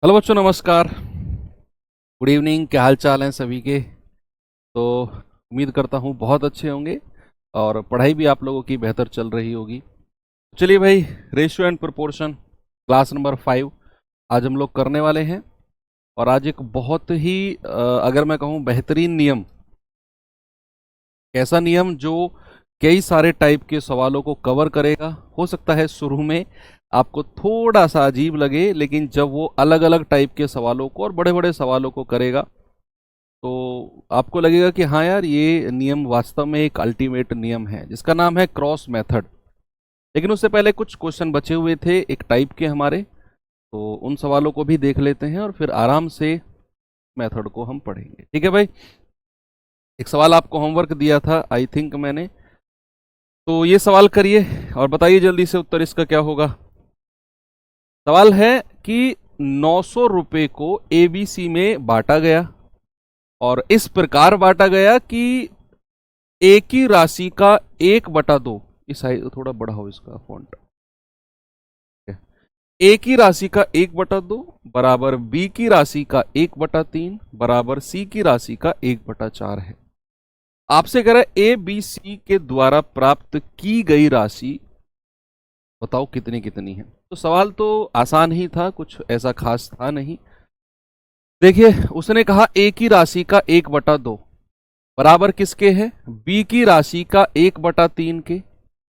Hello बच्चों, नमस्कार। Good evening. क्या हाल चाल हैं सभी के? तो उम्मीद करता हूँ बहुत अच्छे होंगे और पढ़ाई भी आप लोगों की बेहतर चल रही होगी। चलिए भाई, ratio and proportion class number 5 आज हम लोग करने वाले हैं। और आज एक बहुत ही अगर मैं कहूँ बेहतरीन नियम, ऐसा नियम जो कई सारे टाइप के सवालों को कवर करेगा। हो सकता है शुरू में आपको थोड़ा सा अजीब लगे, लेकिन जब वो अलग अलग टाइप के सवालों को और बड़े बड़े सवालों को करेगा तो आपको लगेगा कि हाँ यार, ये नियम वास्तव में एक अल्टीमेट नियम है जिसका नाम है क्रॉस मेथड। लेकिन उससे पहले कुछ क्वेश्चन बचे हुए थे एक टाइप के हमारे, तो उन सवालों को भी देख लेते हैं और फिर आराम से मेथड को हम पढ़ेंगे। ठीक है भाई। एक सवाल आपको होमवर्क दिया था आई थिंक मैंने, तो ये सवाल करिए और बताइए जल्दी से उत्तर इसका क्या होगा। सवाल है कि 900 रुपए को एबीसी में बांटा गया और इस प्रकार बांटा गया कि एक ही राशि का 1/2, इस साइज थोड़ा बड़ा हो इसका फॉन्ट, एक ही राशि का 1/2 बराबर बी की राशि का 1/3 बराबर सी की राशि का 1/4 है। आपसे कह रहा है ए बी सी के द्वारा प्राप्त की गई राशि बताओ कितनी कितनी है। तो सवाल तो आसान ही था, कुछ ऐसा खास था नहीं। देखिए, उसने कहा एक ही राशि का 1/2 बराबर किसके है? बी की राशि का 1/3 के,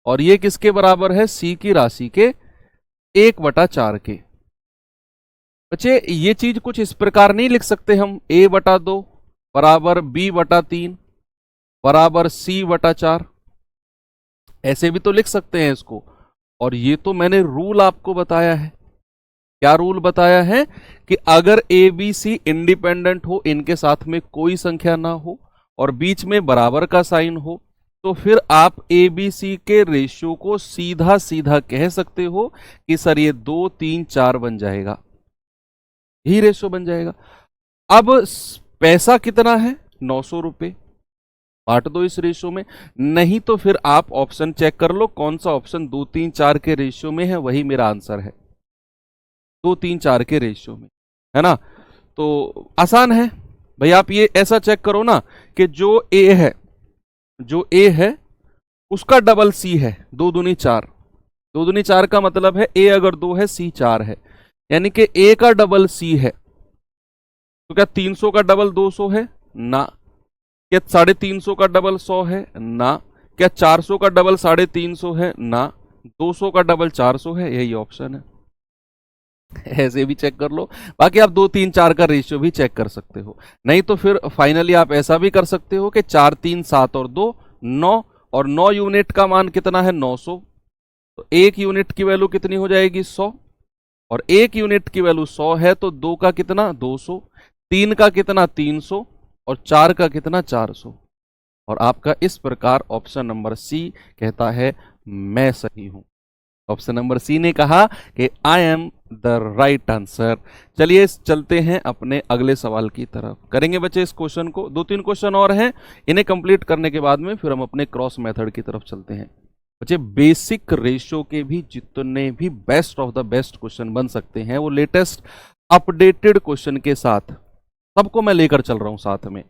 और ये किसके बराबर है? सी की राशि के 1/4 के। बच्चे, ये चीज कुछ इस प्रकार नहीं लिख सकते हम, a/2 बराबर b/3 बराबर c/4, ऐसे भी तो लिख सकते हैं इसको। और ये तो मैंने रूल आपको बताया है। क्या रूल बताया है? कि अगर ए बी सी इंडिपेंडेंट हो, इनके साथ में कोई संख्या ना हो और बीच में बराबर का साइन हो, तो फिर आप ए बी सी के रेशियो को सीधा सीधा कह सकते हो कि सर ये 2 3 4 बन जाएगा, यही रेशियो बन जाएगा। अब पैसा कितना है? 900 रुपए। बांट दो इस रेशियो में, नहीं तो फिर आप ऑप्शन चेक कर लो कौन सा ऑप्शन 2 3 4 के रेशियो में है, वही मेरा आंसर है। 2 3 4 के रेशियो में, है ना? तो आसान है भाई। आप ये ऐसा चेक करो ना कि जो ए है उसका डबल सी है। 2 दूनी 4, 2 दूनी 4 का मतलब है ए अगर 2 है सी 4 है, यानी कि ए का डबल सी है। तो क्या 300 का डबल 200 है? ना। क्या 350 का डबल 100 है? ना। क्या 400 का डबल 350 है? ना। 200 का डबल 400 है, यही ऑप्शन है। ऐसे भी चेक कर लो। बाकी आप 2 3 4 का रेशियो भी चेक कर सकते हो। नहीं तो फिर फाइनली आप ऐसा भी कर सकते हो कि 4 3 7 और 2 9, और 9 यूनिट का मान कितना है? 900। तो 1 यूनिट की वैल्यू कितनी हो जाएगी? 100। और 1 यूनिट की वैल्यू 100 है तो 2 का कितना? 200। 3 का कितना? 300। और 4 का कितना? 400। और आपका इस प्रकार ऑप्शन नंबर सी कहता है मैं सही हूं। ऑप्शन नंबर सी ने कहा कि I am the right answer. चलिए चलते हैं अपने अगले सवाल की तरफ। करेंगे बच्चे इस क्वेश्चन को, 2 3 क्वेश्चन और हैं, इन्हें कंप्लीट करने के बाद में फिर हम अपने क्रॉस मेथड की तरफ चलते हैं। बच्चे, बेसिक रेशियो के भी जितने भी best of the best question बन सकते हैं, वो लेटेस्ट अपडेटेड क्वेश्चन के साथ सबको मैं लेकर चल रहा हूं साथ में।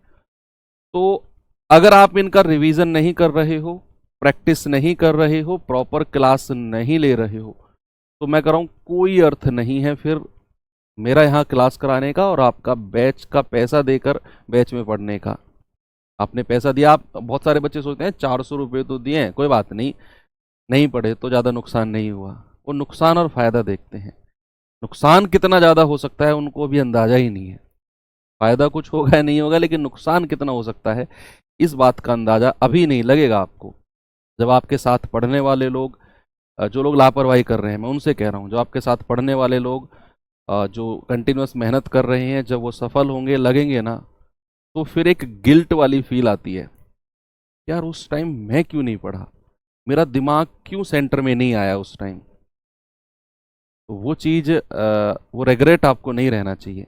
तो अगर आप इनका रिवीजन नहीं कर रहे हो, प्रैक्टिस नहीं कर रहे हो, प्रॉपर क्लास नहीं ले रहे हो, तो मैं कह रहा हूं कोई अर्थ नहीं है फिर मेरा यहाँ क्लास कराने का और आपका बैच का पैसा देकर बैच में पढ़ने का। आपने पैसा दिया, आप बहुत सारे बच्चे सोचते हैं 400 रुपये तो दिए हैं, कोई बात नहीं, नहीं पढ़े तो ज़्यादा नुकसान नहीं हुआ। वो नुकसान और फायदा देखते हैं। नुकसान कितना ज़्यादा हो सकता है उनको भी अंदाजा ही नहीं है। फायदा कुछ होगा या नहीं होगा, लेकिन नुकसान कितना हो सकता है इस बात का अंदाजा अभी नहीं लगेगा आपको। जब आपके साथ पढ़ने वाले लोग, जो लोग लापरवाही कर रहे हैं, मैं उनसे कह रहा हूँ, जो आपके साथ पढ़ने वाले लोग जो कंटिन्यूस मेहनत कर रहे हैं, जब वो सफल होंगे, लगेंगे ना, तो फिर एक गिल्ट वाली फील आती है, यार उस टाइम मैं क्यों नहीं पढ़ा, मेरा दिमाग क्यों सेंटर में नहीं आया उस टाइम। तो वो चीज़, वो रेग्रेट आपको नहीं रहना चाहिए।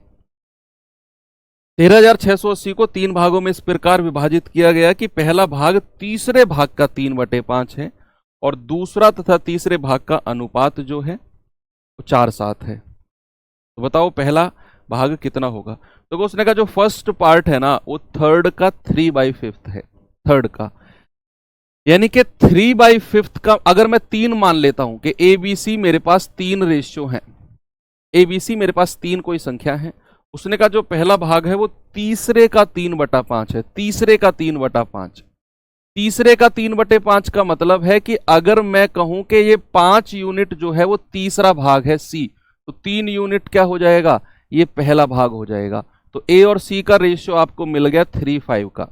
13,680 को 3 भागों में इस प्रकार विभाजित किया गया कि पहला भाग तीसरे भाग का 3/5 है और दूसरा तथा तीसरे भाग का अनुपात जो है वो 4:7 है। तो बताओ पहला भाग कितना होगा। तो उसने कहा जो फर्स्ट पार्ट है ना वो थर्ड का 3/5 है, थर्ड का, यानी कि 3/5 का अगर मैं 3 मान लेता हूं कि ए बी सी मेरे पास 3 रेशियो हैं, ए बी सी मेरे पास 3 कोई संख्या है, उसने कहा जो पहला भाग है वो तीसरे का 3/5 है, तीसरे का 3/5। तीसरे का 3/5 का मतलब है कि अगर मैं कहूं कि ये 5 यूनिट जो है वो तीसरा भाग है सी, तो 3 यूनिट क्या हो जाएगा, ये पहला भाग हो जाएगा। तो ए और सी का रेशियो आपको मिल गया 3:5 का।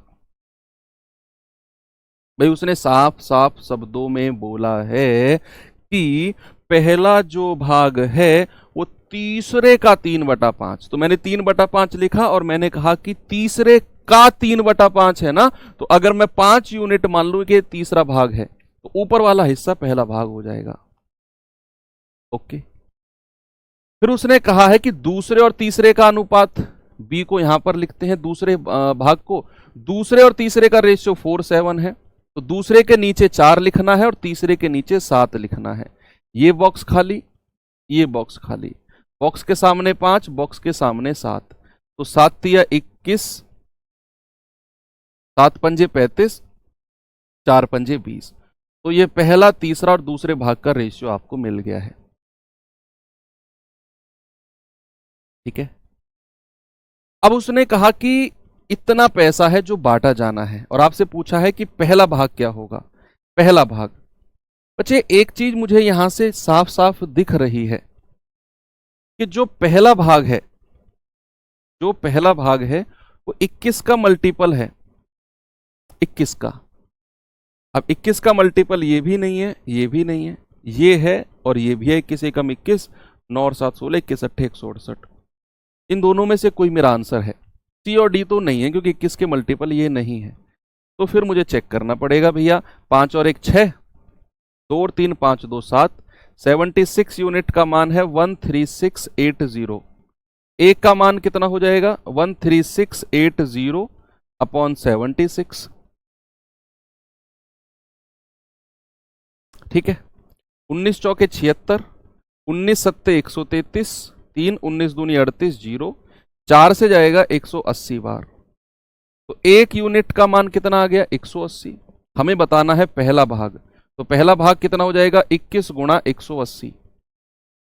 भाई उसने साफ साफ शब्दों में बोला है कि पहला जो भाग है वो तीसरे का 3/5। तो मैंने 3/5 लिखा और मैंने कहा कि तीसरे का 3/5 है ना, तो अगर मैं 5 यूनिट मान लूं कि तीसरा भाग है तो ऊपर वाला हिस्सा पहला भाग हो जाएगा। ओके, फिर उसने कहा है कि दूसरे और तीसरे का अनुपात, बी को यहां पर लिखते हैं दूसरे भाग को, दूसरे और तीसरे का रेशियो 4:7 है, तो दूसरे के नीचे 4 लिखना है और तीसरे के नीचे 7 लिखना है। ये बॉक्स खाली, ये बॉक्स खाली, बॉक्स के सामने 5, बॉक्स के सामने 7, तो 7 तिया 21, 7 पंजे 35, 4 पंजे 20। तो ये पहला, तीसरा और दूसरे भाग का रेशियो आपको मिल गया है। ठीक है, अब उसने कहा कि इतना पैसा है जो बांटा जाना है और आपसे पूछा है कि पहला भाग क्या होगा। पहला भाग, बच्चे एक चीज मुझे यहां से साफ साफ दिख रही है कि जो पहला भाग है, जो पहला भाग है वो 21 का मल्टीपल है, 21 का। अब 21 का मल्टीपल ये भी नहीं है, ये भी नहीं है, ये है और ये भी है, 21 एकम 21, 9 और 7 16, 21 अट्ठे 168। इन दोनों में से कोई मेरा आंसर है, सी और डी तो नहीं है क्योंकि 21 के मल्टीपल ये नहीं है। तो फिर मुझे चेक करना पड़ेगा भैया, 5 और 1 6, 2 और 3 5 2 7, 76 यूनिट का मान है 13680। एक का मान कितना हो जाएगा 13680 अपॉन 76। ठीक है, 19 चौके 76, 19 सत्ते 133, 3 19 दूनी 38, 0 4 से जाएगा 180 बार। तो एक यूनिट का मान कितना आ गया 180। हमें बताना है पहला भाग, तो पहला भाग कितना हो जाएगा 21 गुणा 180।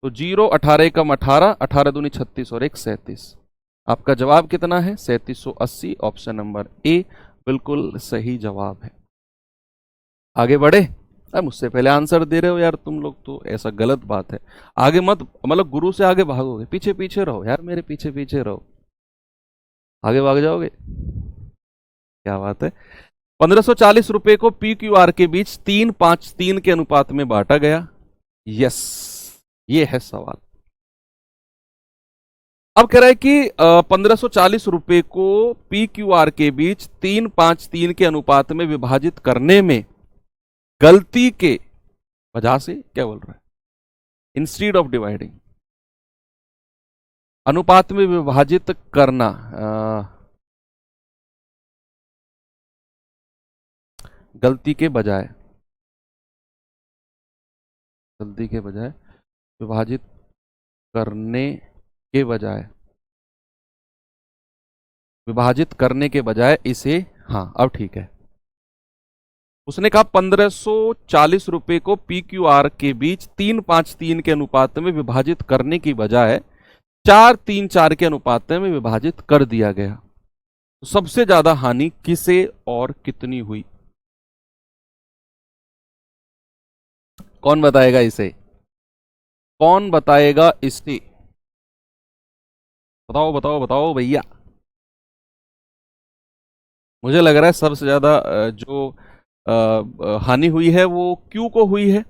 तो 0 18 एकम 18, 18 दूनी 36 और 1 37। आपका जवाब कितना है 3780। ऑप्शन नंबर ए बिल्कुल सही जवाब है। आगे बढ़े, अब मुझसे पहले आंसर दे रहे हो यार तुम लोग, तो ऐसा गलत बात है। आगे मत, मतलब गुरु से आगे भागोगे, पीछे पीछे रहो यार, मेरे पीछे पीछे रहो, आगे भाग जाओगे। क्या बात है। 1540 रुपए को पी क्यू आर के बीच 3:5:3 के अनुपात में बांटा गया। यस, ये है सवाल। अब कह रहा है कि 1540 रुपए को पी क्यू आर के बीच 3:5:3 के अनुपात में विभाजित करने में गलती के वजह से, क्या बोल रहा है, इंस्टीड ऑफ डिवाइडिंग, अनुपात में विभाजित करना, गलती के बजाय, गलती के बजाय, विभाजित करने के बजाय, विभाजित करने के बजाय इसे, हाँ अब ठीक है। उसने कहा 1540 रुपए को पी क्यू आर के बीच 3:5:3 के अनुपात में विभाजित करने की बजाय 4:3:4 के अनुपात में विभाजित कर दिया गया। तो सबसे ज्यादा हानि किसे और कितनी हुई, कौन बताएगा इसे, कौन बताएगा इसे, बताओ बताओ बताओ भैया। मुझे लग रहा है सबसे ज्यादा जो हानि हुई है वो क्यू को हुई है।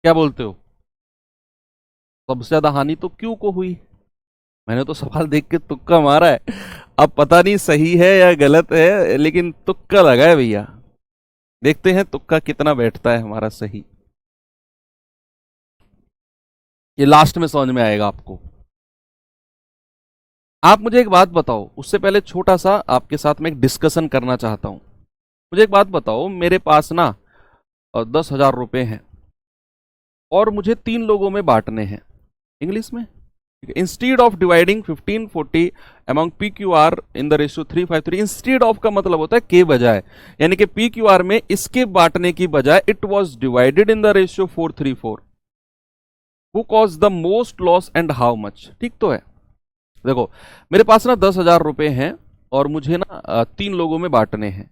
क्या बोलते हो, सबसे ज्यादा हानि तो क्यू को हुई। मैंने तो सवाल देख के तुक्का मारा है, अब पता नहीं सही है या गलत है, लेकिन तुक्का लगा है भैया। देखते हैं तुक्का कितना बैठता है हमारा सही, ये लास्ट में समझ में आएगा आपको। आप मुझे एक बात बताओ, उससे पहले छोटा सा आपके साथ में एक डिस्कशन करना चाहता हूं। मुझे एक बात बताओ, मेरे पास ना 10,000 रुपए हैं और मुझे 3 लोगों में बांटने हैं, इंग्लिश में। Instead of dividing 1540 among P Q R in the ratio 353, instead of का मतलब होता है के बजाय, यानी कि पी क्यू आर में इसके बांटने की बजाय it was divided in the ratio 434। Who cause the most loss and how much? ठीक तो है। देखो मेरे पास ना 10,000 रुपए हैं और मुझे ना 3 लोगों में बांटने हैं।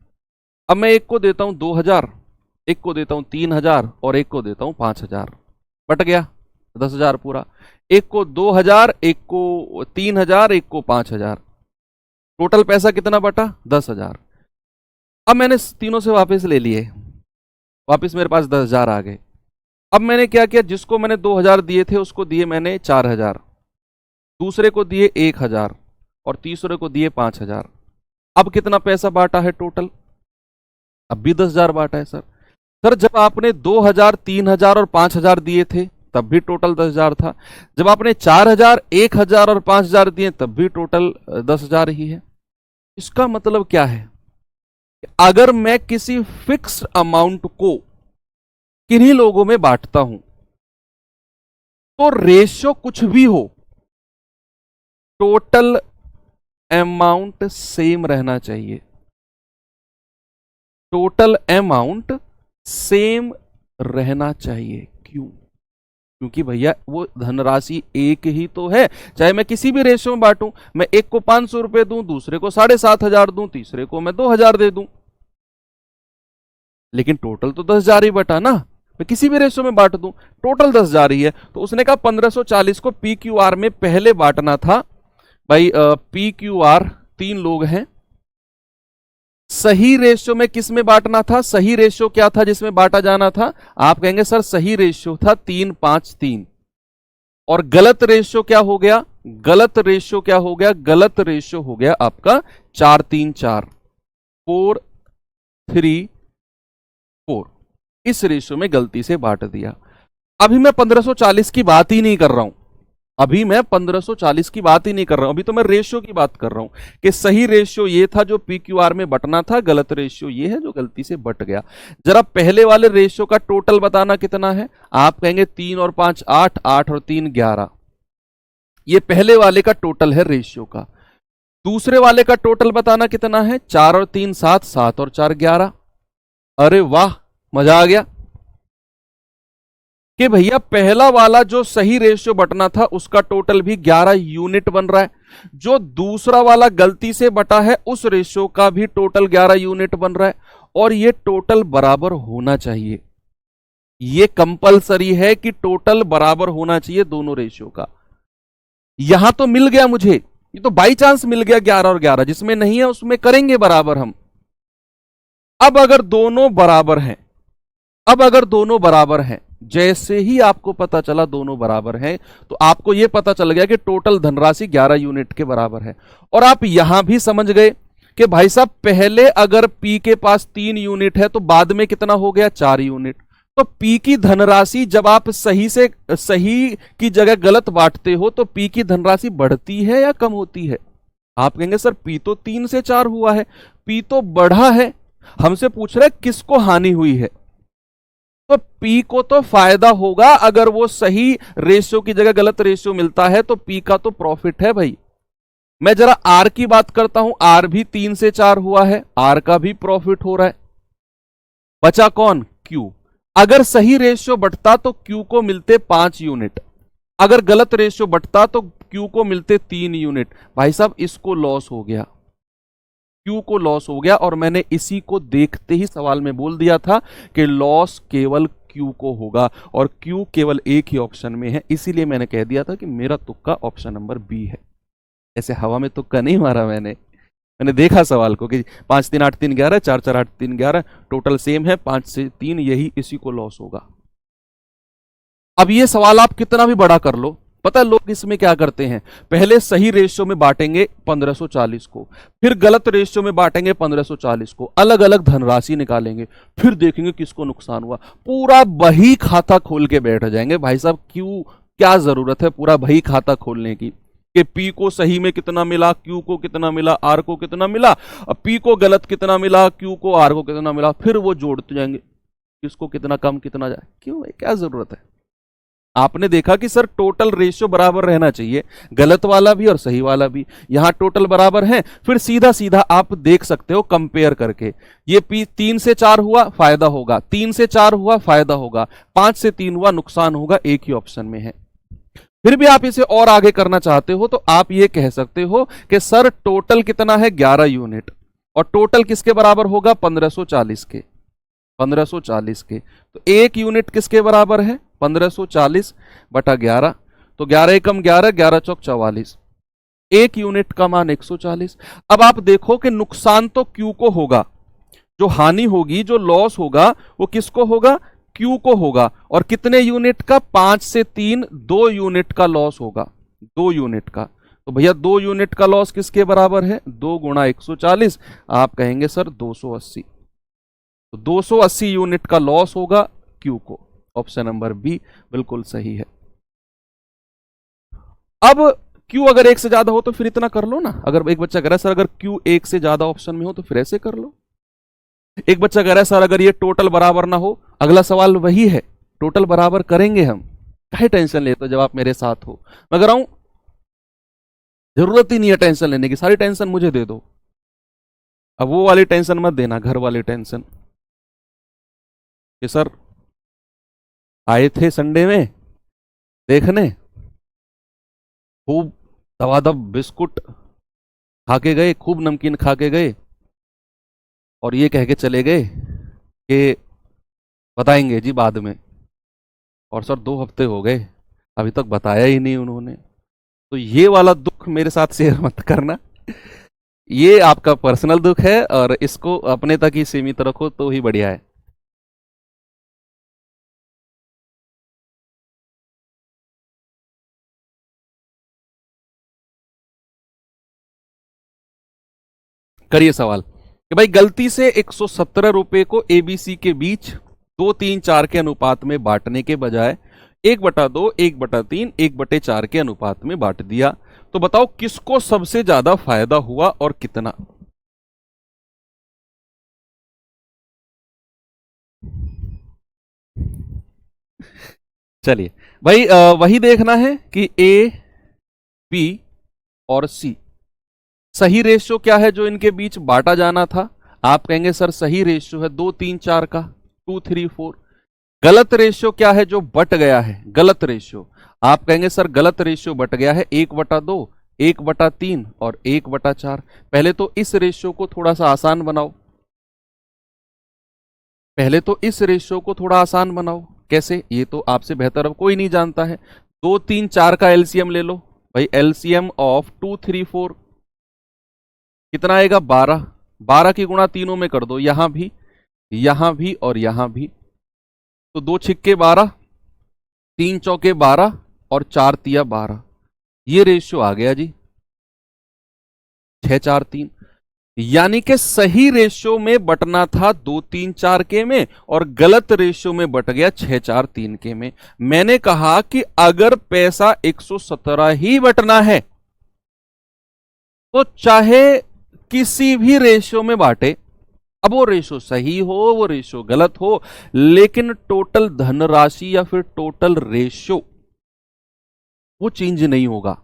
अब मैं एक को देता हूं 2,000, एक को देता हूं 3,000 और एक को देता हूं 5,000। बट गया 10,000 पूरा। एक को 2,000, एक को 3,000, एक को 5,000। टोटल पैसा कितना बटा? 10,000। अब मैंने तीनों से वापस ले लिए, वापस मेरे पास 10,000 आ गए। अब मैंने क्या किया, जिसको मैंने 2,000 दिए थे उसको दिए मैंने 4,000, दूसरे को दिए 1,000 और तीसरे को दिए 5,000। अब कितना पैसा बांटा है टोटल? अब भी 10,000 बांटा है सर। सर जब आपने 2,000, 3,000 और 5,000 दिए थे तब भी टोटल 10,000 था। जब आपने 4,000, 1,000 और 5,000 दिए तब भी टोटल 10,000 ही है। इसका मतलब क्या है? अगर मैं किसी फिक्स्ड अमाउंट को किन्हीं लोगों में बांटता हूं तो रेशियो कुछ भी हो, टोटल अमाउंट सेम रहना चाहिए। टोटल अमाउंट सेम रहना चाहिए। क्यों? क्योंकि भैया वो धनराशि एक ही तो है, चाहे मैं किसी भी रेशियो में बांटूं। मैं एक को 500 रुपए दूं, दूसरे को 7,500 दूं, तीसरे को मैं 2,000 दे दूं, लेकिन टोटल तो 10,000 ही बटा ना। मैं किसी भी रेशियो में बांट दूं टोटल 10,000 ही है। तो उसने कहा 1540 को पी क्यू आर में पहले बांटना था। भाई पी क्यू आर 3 लोग हैं, सही रेशियो में किस में बांटना था? सही रेशियो क्या था जिसमें बांटा जाना था? आप कहेंगे सर सही रेशियो था 3-5-3। और गलत रेशियो क्या हो गया? गलत रेशियो क्या हो गया? गलत रेशियो हो गया आपका 4-3-4, 4-3-4। इस रेशियो में गलती से बांट दिया। अभी मैं 1540 की बात ही नहीं कर रहा हूं, अभी मैं 1540 की बात ही नहीं कर रहा हूं, अभी तो मैं रेशियो की बात कर रहा हूं कि सही रेशियो ये था जो पी क्यू आर में बटना था, गलत रेशियो ये है जो गलती से बट गया। जरा पहले वाले रेशियो का टोटल बताना कितना है? आप कहेंगे 3 और 5 8, 8 और 3 11। ये पहले वाले का टोटल है रेशियो का। दूसरे वाले का टोटल बताना कितना है? 4 और 3 7, 7 और 4 11। अरे वाह, मजा आ गया कि भैया पहला वाला जो सही रेशियो बटना था उसका टोटल भी 11 यूनिट बन रहा है, जो दूसरा वाला गलती से बटा है उस रेशियो का भी टोटल 11 यूनिट बन रहा है, और ये टोटल बराबर होना चाहिए। ये कंपलसरी है कि टोटल बराबर होना चाहिए दोनों रेशियो का। यहां तो मिल गया मुझे, ये तो बाई चांस मिल गया 11 और 11, जिसमें नहीं है उसमें करेंगे बराबर हम। अब अगर दोनों बराबर हैं, अब अगर दोनों बराबर हैं, जैसे ही आपको पता चला दोनों बराबर हैं तो आपको यह पता चल गया कि टोटल धनराशि 11 यूनिट के बराबर है। और आप यहां भी समझ गए कि भाई साहब पहले अगर पी के पास 3 यूनिट है तो बाद में कितना हो गया? 4 यूनिट। तो पी की धनराशि जब आप सही से सही की जगह गलत बांटते हो तो पी की धनराशि बढ़ती है या कम होती है? आप कहेंगे सर पी तो 3 से 4 हुआ है, पी तो बढ़ा है। हमसे पूछ रहे किसको हानि हुई है? तो पी को तो फायदा होगा, अगर वो सही रेशियो की जगह गलत रेशियो मिलता है तो पी का तो प्रॉफिट है भाई। मैं जरा आर की बात करता हूं, आर भी 3 से 4 हुआ है, आर का भी प्रॉफिट हो रहा है। बचा कौन? क्यू। अगर सही रेशियो बढ़ता तो क्यू को मिलते 5 यूनिट, अगर गलत रेशियो बढ़ता तो क्यू को मिलते 3 यूनिट। भाई साहब इसको लॉस हो गया, क्यू को लॉस हो गया, और मैंने इसी को देखते ही सवाल में बोल दिया था कि लॉस केवल क्यू को होगा, और क्यू केवल एक ही ऑप्शन में है। इसीलिए मैंने कह दिया था कि मेरा तुक्का ऑप्शन नंबर बी है। ऐसे हवा में तुक्का नहीं मारा मैंने देखा सवाल को कि 5 3 8 3 11, 4 4 8 3 11, टोटल सेम है 5 से 3, यही इसी को लॉस होगा। अब ये सवाल आप कितना भी बड़ा कर लो, पता है लोग इसमें क्या करते हैं? पहले सही रेशियो में बांटेंगे 1540 को, फिर गलत रेशियो में बांटेंगे 1540 को, अलग अलग धनराशि निकालेंगे, फिर देखेंगे किसको नुकसान हुआ। पूरा बही खाता खोल के बैठ जाएंगे। भाई साहब क्यों, क्या जरूरत है पूरा बही खाता खोलने की कि पी को सही में कितना मिला, क्यू को कितना मिला, आर को कितना मिला, अब पी को गलत कितना मिला, क्यू को आर को कितना मिला, फिर वो जोड़ते जाएंगे किसको कितना कम कितना जाए। क्यों है, क्या जरूरत है? आपने देखा कि सर टोटल रेशियो बराबर रहना चाहिए, गलत वाला भी और सही वाला भी, यहां टोटल बराबर है। फिर सीधा सीधा आप देख सकते हो कंपेयर करके, ये 3 से 4 हुआ फायदा होगा, 3 से 4 हुआ फायदा होगा, 5 से 3 हुआ नुकसान होगा, एक ही ऑप्शन में है। फिर भी आप इसे और आगे करना चाहते हो तो आप ये कह सकते हो कि सर टोटल कितना है 11 यूनिट, और टोटल किसके बराबर होगा 1540 के, 1540 के। तो एक यूनिट किसके बराबर है 1540 बटा 11, तो 11 एकम 11, 11 चौक 44, एक यूनिट का मान 140। अब आप देखो कि नुकसान तो क्यू को होगा, जो हानि होगी, जो लॉस होगा वो किसको होगा, क्यू को होगा। और कितने यूनिट का, 5 से 3, 2 यूनिट का लॉस होगा, 2 यूनिट का। तो भैया 2 यूनिट का लॉस किसके बराबर है, 2 गुणा 140, आप कहेंगे सर 280। तो 280 यूनिट का लॉस होगा क्यू को। ऑप्शन नंबर बी बिल्कुल सही है। अब क्यू अगर 1 से ज्यादा हो तो फिर इतना कर लो ना। अगर एक बच्चा कह रहा है सर अगर क्यू 1 से ज्यादा ऑप्शन में हो तो फिर ऐसे कर लो। एक बच्चा कह रहा है सर अगर ये टोटल बराबर ना हो, अगला सवाल वही है, टोटल बराबर करेंगे हम, काहे टेंशन लेते हो जब आप मेरे साथ हो। मैं कह रहा हूं जरूरत ही नहीं है टेंशन लेने की, सारी टेंशन मुझे दे दो। अब वो वाली टेंशन मत देना, घर वाली टेंशन कि सर आए थे संडे में देखने, खूब दवादब बिस्कुट खा के गए, खूब नमकीन खा के गए, और ये कह के चले गए कि बताएंगे जी बाद में, और सर 2 हफ्ते हो गए अभी तक बताया ही नहीं उन्होंने। तो ये वाला दुख मेरे साथ शेयर मत करना, ये आपका पर्सनल दुख है और इसको अपने तक ही सीमित रखो तो ही बढ़िया है। करिए सवाल कि भाई गलती से 117 रुपए को एबीसी के बीच 2-3-4 के अनुपात में बांटने के बजाय 1/2, 1/3, 1/4 के अनुपात में बांट दिया, तो बताओ किसको सबसे ज्यादा फायदा हुआ और कितना। चलिए भाई वही देखना है कि ए, बी और सी सही रेशियो क्या है जो इनके बीच बांटा जाना था। आप कहेंगे सर सही रेशियो है 2-3-4 का, 2-3-4। गलत रेशियो क्या है जो बट गया है, गलत रेशियो, आप कहेंगे सर गलत रेशियो बट गया है 1/2, 1/3 और 1/4। पहले तो इस रेशियो को थोड़ा सा आसान बनाओ, पहले तो इस रेशियो को थोड़ा आसान बनाओ। कैसे, ये तो आपसे बेहतर अब कोई नहीं जानता है। 2-3-4 का एलसीएम ले लो भाई, एलसीएम ऑफ 2-3-4 कितना आएगा 12, 12 की गुणा तीनों में कर दो, यहां भी, यहां भी और यहां भी, तो 2 छिक्के 12, 3 चौके 12 और 4 तिया 12, ये रेशियो आ गया जी 6-4-3। यानी कि सही रेशियो में बटना था 2-3-4 के में और गलत रेशियो में बट गया 6-4-3 के में। मैंने कहा कि अगर पैसा 117 ही बटना है तो चाहे किसी भी रेशियो में बांटे, अब वो रेशियो सही हो वो रेशियो गलत हो, लेकिन टोटल धनराशि या फिर टोटल रेशियो वो चेंज नहीं होगा,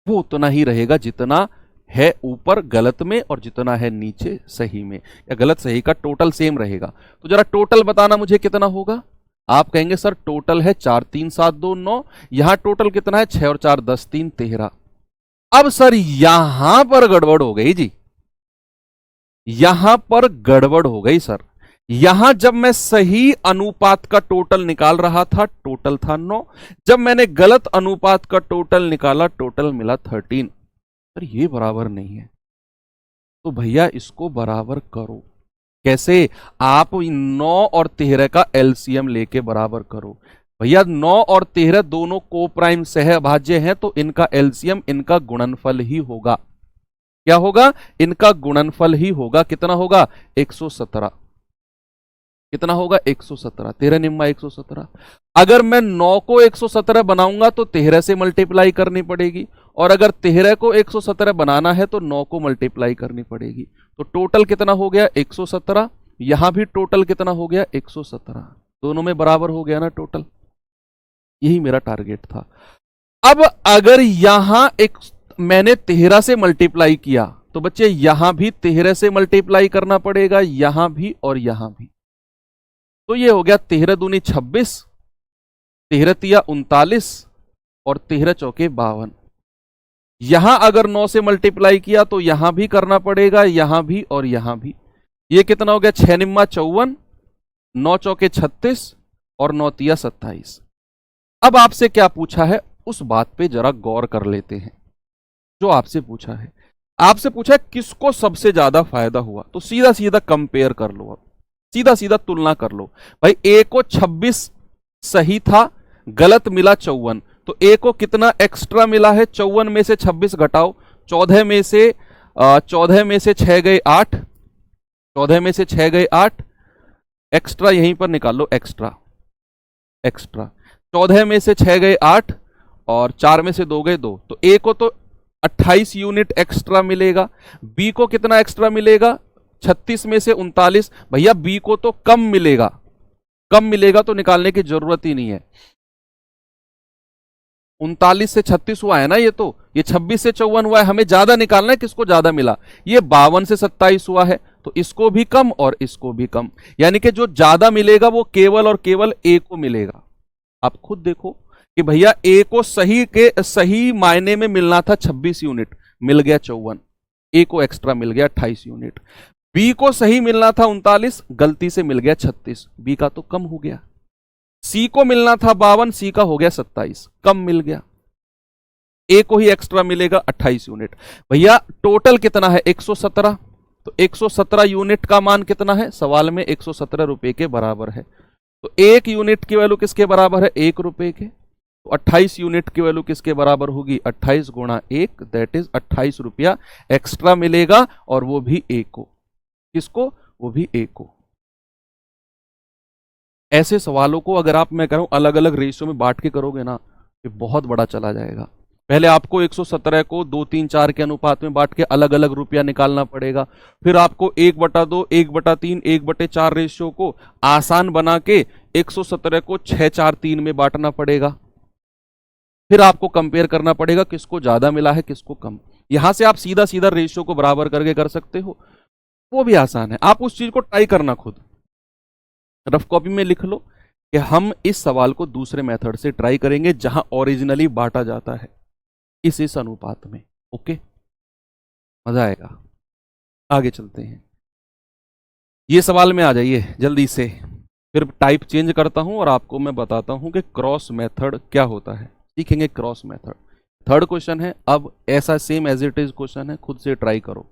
वो उतना ही रहेगा जितना है ऊपर गलत में और जितना है नीचे सही में, या गलत सही का टोटल सेम रहेगा। तो जरा टोटल बताना मुझे कितना होगा। आप कहेंगे सर टोटल है 4 3 7 2 9, यहां टोटल कितना है 6 और 4 10 3 13। अब सर यहां पर गड़बड़ हो गई जी, यहां पर गड़बड़ हो गई सर। यहां जब मैं सही अनुपात का टोटल निकाल रहा था टोटल था 9, जब मैंने गलत अनुपात का टोटल निकाला टोटल मिला 13। सर ये बराबर नहीं है, तो भैया इसको बराबर करो। कैसे, आप 9 और 13 का एलसीएम लेके बराबर करो। भैया 9 और 13 दोनों को प्राइम सहभाज्य हैं, तो इनका एलसीएम इनका गुणनफल ही होगा। क्या होगा, इनका गुणनफल ही होगा। कितना होगा 117, कितना होगा 117, 13 निम्मा 117। अगर मैं 9 को 117 बनाऊंगा तो 13 से मल्टीप्लाई करनी पड़ेगी, और अगर 13 को 117 बनाना है तो 9 को मल्टीप्लाई करनी पड़ेगी। तो टोटल कितना हो गया 117, यहां भी टोटल कितना हो गया 117, दोनों में बराबर हो गया ना टोटल। यही मेरा टारगेट था। अब अगर यहां एक मैंने 13 से मल्टीप्लाई किया तो बच्चे यहां भी 13 से मल्टीप्लाई करना पड़ेगा, यहां भी और यहां भी। तो ये हो गया 13 दूनी 26, 13 तिया 39 और 13 चौके 52। यहां अगर 9 से मल्टीप्लाई किया तो यहां भी करना पड़ेगा, यहां भी और यहां भी। ये कितना हो गया 6 निम्मा 54, 9 चौके 36 और 9 तिया 27। अब आपसे क्या पूछा है उस बात पे जरा गौर कर लेते हैं। जो आपसे पूछा है, आपसे पूछा है किसको सबसे ज्यादा फायदा हुआ, तो सीधा सीधा कंपेयर कर लो। अब सीधा सीधा तुलना कर लो। भाई ए को 26 सही था, गलत मिला 54, तो ए को कितना एक्स्ट्रा मिला है, 54 में से 26 घटाओ, 14 में से 6 गए 8, 14 में से 6 गए 8, एक्स्ट्रा यहीं पर निकाल लो, एक्स्ट्रा 14 में से 6 गए 8 और 4 में से 2 गए 2, तो ए को तो 28 यूनिट एक्स्ट्रा मिलेगा। बी को कितना एक्स्ट्रा मिलेगा, 36 में से 39। भैया बी को तो कम मिलेगा, तो निकालने की जरूरत ही नहीं है। 39 से 36 हुआ है ना, ये 26 से 54 हुआ है, हमें ज्यादा निकालना है, किसको ज्यादा मिला, ये 52 से 27 हुआ है, तो इसको भी कम और इसको भी कम, यानी कि जो ज्यादा मिलेगा वो केवल और केवल ए को मिलेगा। आप खुद देखो कि भैया ए को सही मायने में मिलना था 26 यूनिट, मिल गया 54, ए को एक्स्ट्रा मिल गया 28 यूनिट। बी को सही मिलना था 39, गलती से मिल गया 36, बी का तो कम हो गया। सी को मिलना था 52, सी का हो गया 27, कम मिल गया। ए को ही एक्स्ट्रा मिलेगा 28 यूनिट। भैया टोटल कितना है 117, तो 117 यूनिट का मान कितना है, सवाल में 117 रुपए के बराबर है। तो 1 यूनिट की वैल्यू किसके बराबर है, 1 रुपए के। तो 28 यूनिट की वैल्यू किसके बराबर होगी, 28 गुणा 1, दैट इज 28 रुपया एक्स्ट्रा मिलेगा, और वो भी ए को। किसको, वो भी ए को। ऐसे सवालों को अगर मैं करूं अलग अलग रेशियो में बांट के करोगे ना, ये बहुत बड़ा चला जाएगा। पहले आपको 117 को 2, 3, 4 के अनुपात में बांट के अलग अलग रुपया निकालना पड़ेगा। फिर आपको 1/2, 1/3, 1/4 रेशियो को आसान बना के 117 को 6, 4, 3 में बांटना पड़ेगा। फिर आपको कंपेयर करना पड़ेगा किसको ज्यादा मिला है, किसको कम। यहां से आप सीधा सीधा रेशियो को बराबर करके कर सकते हो, वो भी आसान है। आप उस चीज को ट्राई करना खुद, रफ कॉपी में लिख लो कि हम इस सवाल को दूसरे मेथड से ट्राई करेंगे जहां ओरिजिनली बांटा जाता है इस अनुपात में। ओके, मजा आएगा। आगे चलते हैं, ये सवाल में आ जाइए जल्दी से, फिर टाइप चेंज करता हूं और आपको मैं बताता हूं कि क्रॉस मेथड क्या होता है। सीखेंगे क्रॉस मेथड। थर्ड क्वेश्चन है, अब ऐसा same as it is question है, खुद से ट्राई करो।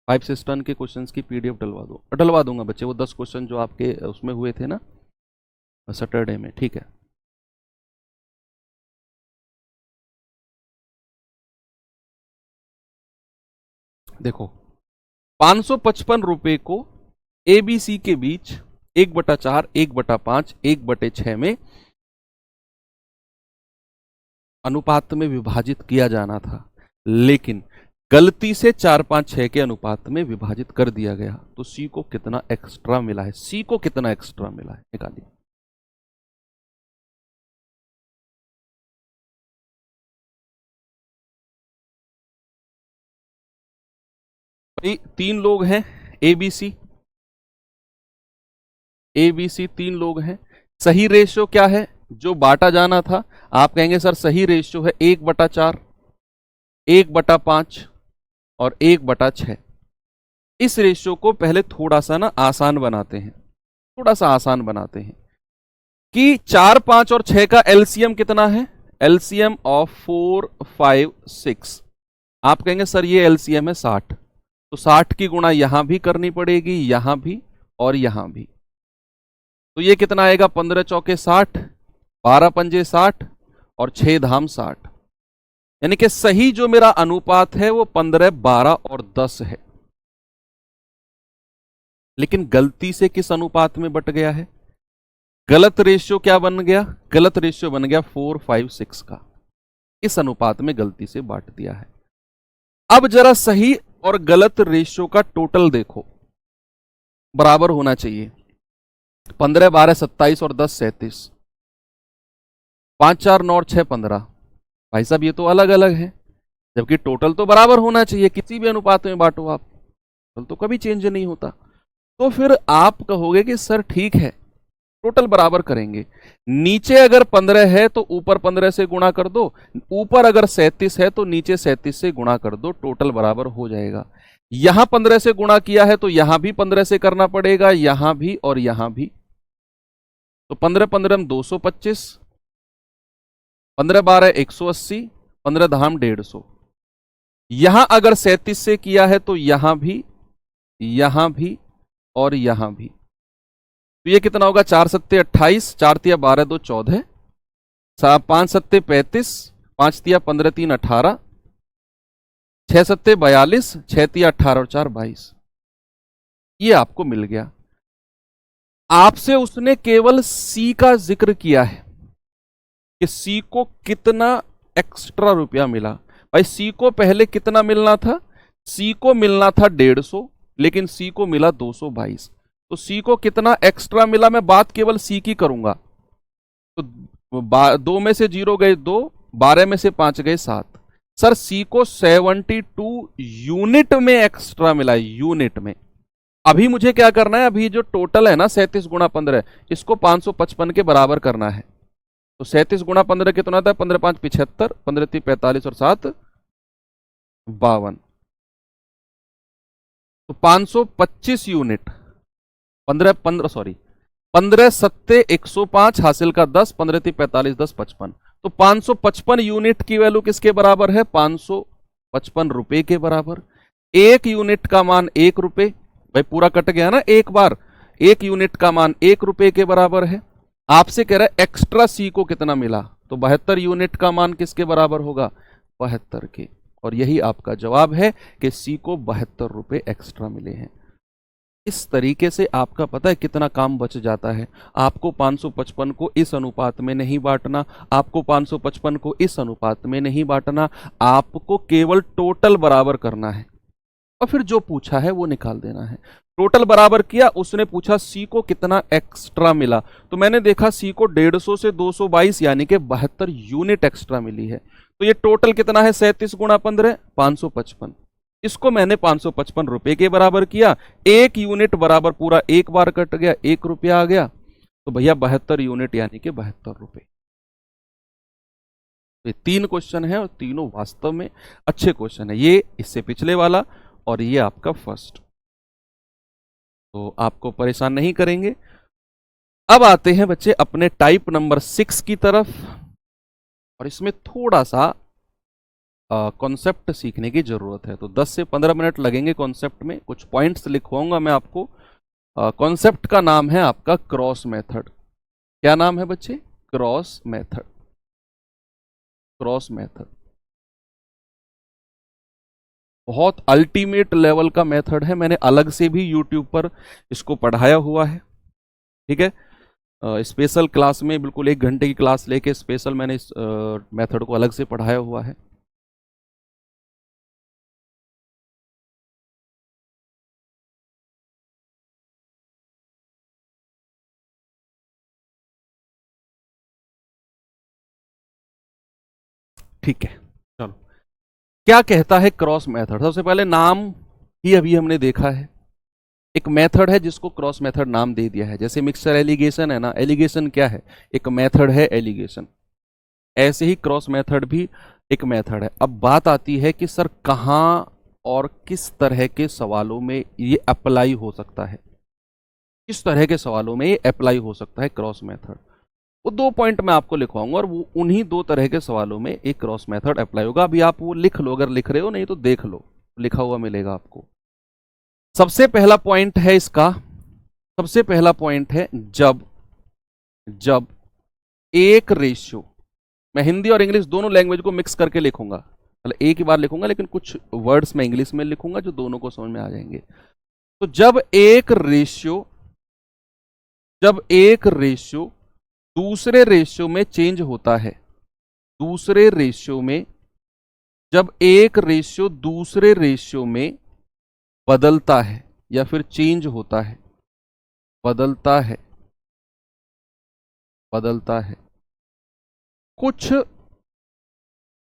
5 से टन के क्वेश्चंस की पीडीएफ डलवा दूंगा बच्चे, वो 10 क्वेश्चन जो आपके उसमें हुए थे ना सैटरडे में, ठीक है। देखो 555 रुपए को एबीसी के बीच 1/4, 1/5, 1/6 में अनुपात में विभाजित किया जाना था, लेकिन गलती से 4, 5, 6 के अनुपात में विभाजित कर दिया गया। तो सी को कितना एक्स्ट्रा मिला है, सी को कितना एक्स्ट्रा मिला है, निकालिए। भाई 3 लोग हैं, एबीसी 3 लोग हैं। सही रेशियो क्या है, जो बांटा जाना था, आप कहेंगे सर सही रेशियो है 1/4, 1/5 और 1/6। इस रेशियो को पहले थोड़ा सा ना आसान बनाते हैं, कि 4, 5 और 6 का एलसीएम कितना है, एलसीएम ऑफ 4, 5, 6। आप कहेंगे सर ये एलसीएम है 60, तो 60 की गुणा यहां भी करनी पड़ेगी, यहां भी और यहां भी। तो ये कितना आएगा, 15 चौके 60, 12 पंजे 60 और 6 धाम 60। यानी कि सही जो मेरा अनुपात है वो 15, 12 और 10 है। लेकिन गलती से किस अनुपात में बट गया है, गलत रेशियो क्या बन गया, गलत रेशियो बन गया 4, 5, 6 का। इस अनुपात में गलती से बांट दिया है। अब जरा सही और गलत रेशियो का टोटल देखो, बराबर होना चाहिए। 15 12 27 और 10 37, 5 4 9 और 6 15। भाई साहब ये तो अलग अलग है, जबकि टोटल तो बराबर होना चाहिए, किसी भी अनुपात में बांटो आप, टोटल तो कभी चेंज नहीं होता। तो फिर आप कहोगे कि सर ठीक है टोटल बराबर करेंगे, नीचे अगर 15 है तो ऊपर 15 से गुणा कर दो, ऊपर अगर 37 है तो नीचे 37 से गुणा कर दो, टोटल बराबर हो जाएगा। यहां 15 से गुणा किया है तो यहां भी 15 से करना पड़ेगा, यहां भी और यहां भी। तो 15 15 225, 15 12 180, 15 धाम 150। यहां अगर 37 से किया है तो यहां भी और यहां भी। तो ये कितना होगा, 4 सत्ते 28, 4 तिया 12 2 14, 5 सत्ते 35, 5 तिया 15 3 18, 6 सत्ते 42, 6 तिया 18 और 4 22। ये आपको मिल गया। आपसे उसने केवल सी का जिक्र किया है कि सी को कितना एक्स्ट्रा रुपया मिला। भाई सी को पहले कितना मिलना था, सी को मिलना था 150, लेकिन सी को मिला 222। तो सी को कितना एक्स्ट्रा मिला, मैं बात केवल सी की करूंगा। तो 2 में से 0 गए 2, 12 में से 5 गए 7। सर सी को 72 यूनिट में एक्स्ट्रा मिला, यूनिट में। अभी मुझे क्या करना है, अभी जो टोटल है ना 37 गुणा 15, इसको 555 के बराबर करना है। तो 37 गुणा 15 कितना था, 15 5 75, 15 3 45 और 7 52। तो 525 यूनिट, 15 सत्ते 105 हासिल का 10, 15 3 45 10 55। तो 555 यूनिट की वैल्यू किसके बराबर है, 555 रुपए के बराबर। एक यूनिट का मान 1 रुपए, भाई पूरा कट गया ना एक बार, एक यूनिट का मान 1 रुपए के बराबर है। आपसे कह रहा है एक्स्ट्रा सी को कितना मिला, तो 72 यूनिट का मान किसके बराबर होगा, 72 के। और यही आपका जवाब है कि सी को 72 रुपए एक्स्ट्रा मिले हैं। इस तरीके से आपका पता है कितना काम बच जाता है। आपको 555 को इस अनुपात में नहीं बांटना, आपको 555 को इस अनुपात में नहीं बांटना, आपको केवल टोटल बराबर करना है और फिर जो पूछा है वो निकाल देना है। टोटल बराबर किया, उसने पूछा सी को कितना एक्स्ट्रा मिला, तो मैंने देखा सी को 150 से 222 यानी कि 72 यूनिट एक्स्ट्रा मिली है। तो ये टोटल कितना है, 37 गुणा 15 555। इसको मैंने 555 रुपए के बराबर किया, एक यूनिट बराबर पूरा एक बार कट गया, 1 रुपया आ गया। तो भैया 72 यूनिट यानी कि 72 रुपए। ये 3 क्वेश्चन है और तीनों वास्तव में अच्छे क्वेश्चन है। ये इससे पिछले वाला और ये आपका फर्स्ट, तो आपको परेशान नहीं करेंगे। अब आते हैं बच्चे अपने टाइप नंबर 6 की तरफ, और इसमें थोड़ा सा कॉन्सेप्ट सीखने की जरूरत है। तो 10 से 15 मिनट लगेंगे कॉन्सेप्ट में, कुछ पॉइंट्स लिखवाऊंगा मैं आपको। कॉन्सेप्ट का नाम है आपका क्रॉस मेथड। क्या नाम है बच्चे, क्रॉस मेथड। क्रॉस मेथड बहुत अल्टीमेट लेवल का मेथड है, मैंने अलग से भी यूट्यूब पर इसको पढ़ाया हुआ है। ठीक है, स्पेशल क्लास में बिल्कुल 1 घंटे की क्लास लेके स्पेशल मैंने इस मेथड को अलग से पढ़ाया हुआ है। ठीक है, चलो क्या कहता है क्रॉस मेथड। सबसे पहले नाम ही अभी हमने देखा है, एक मेथड है जिसको क्रॉस मेथड नाम दे दिया है। जैसे मिक्सचर एलिगेशन है ना, एलिगेशन क्या है, एक मेथड है एलिगेशन। ऐसे ही क्रॉस मेथड भी एक मेथड है। अब बात आती है कि सर कहां और किस तरह के सवालों में ये अप्लाई हो सकता है, किस तरह के सवालों में ये अप्लाई हो सकता है क्रॉस मेथड। वो 2 पॉइंट मैं आपको लिखवाऊंगा और वो उन्हीं 2 तरह के सवालों में एक क्रॉस मेथड अप्लाई होगा। अभी आप वो लिख लो, अगर लिख रहे हो, नहीं तो देख लो, लिखा हुआ मिलेगा आपको। सबसे पहला पॉइंट है इसका, सबसे पहला पॉइंट है जब एक रेशियो, मैं हिंदी और इंग्लिश दोनों लैंग्वेज को मिक्स करके लिखूंगा, मतलब एक ही बार लिखूंगा लेकिन कुछ वर्ड्स मैं इंग्लिश में लिखूंगा जो दोनों को समझ में आ जाएंगे। तो जब एक रेशियो दूसरे रेशियो में चेंज होता है, दूसरे रेशियो में, जब एक रेशियो दूसरे रेशियो में बदलता है या फिर चेंज होता है, बदलता है बदलता है। कुछ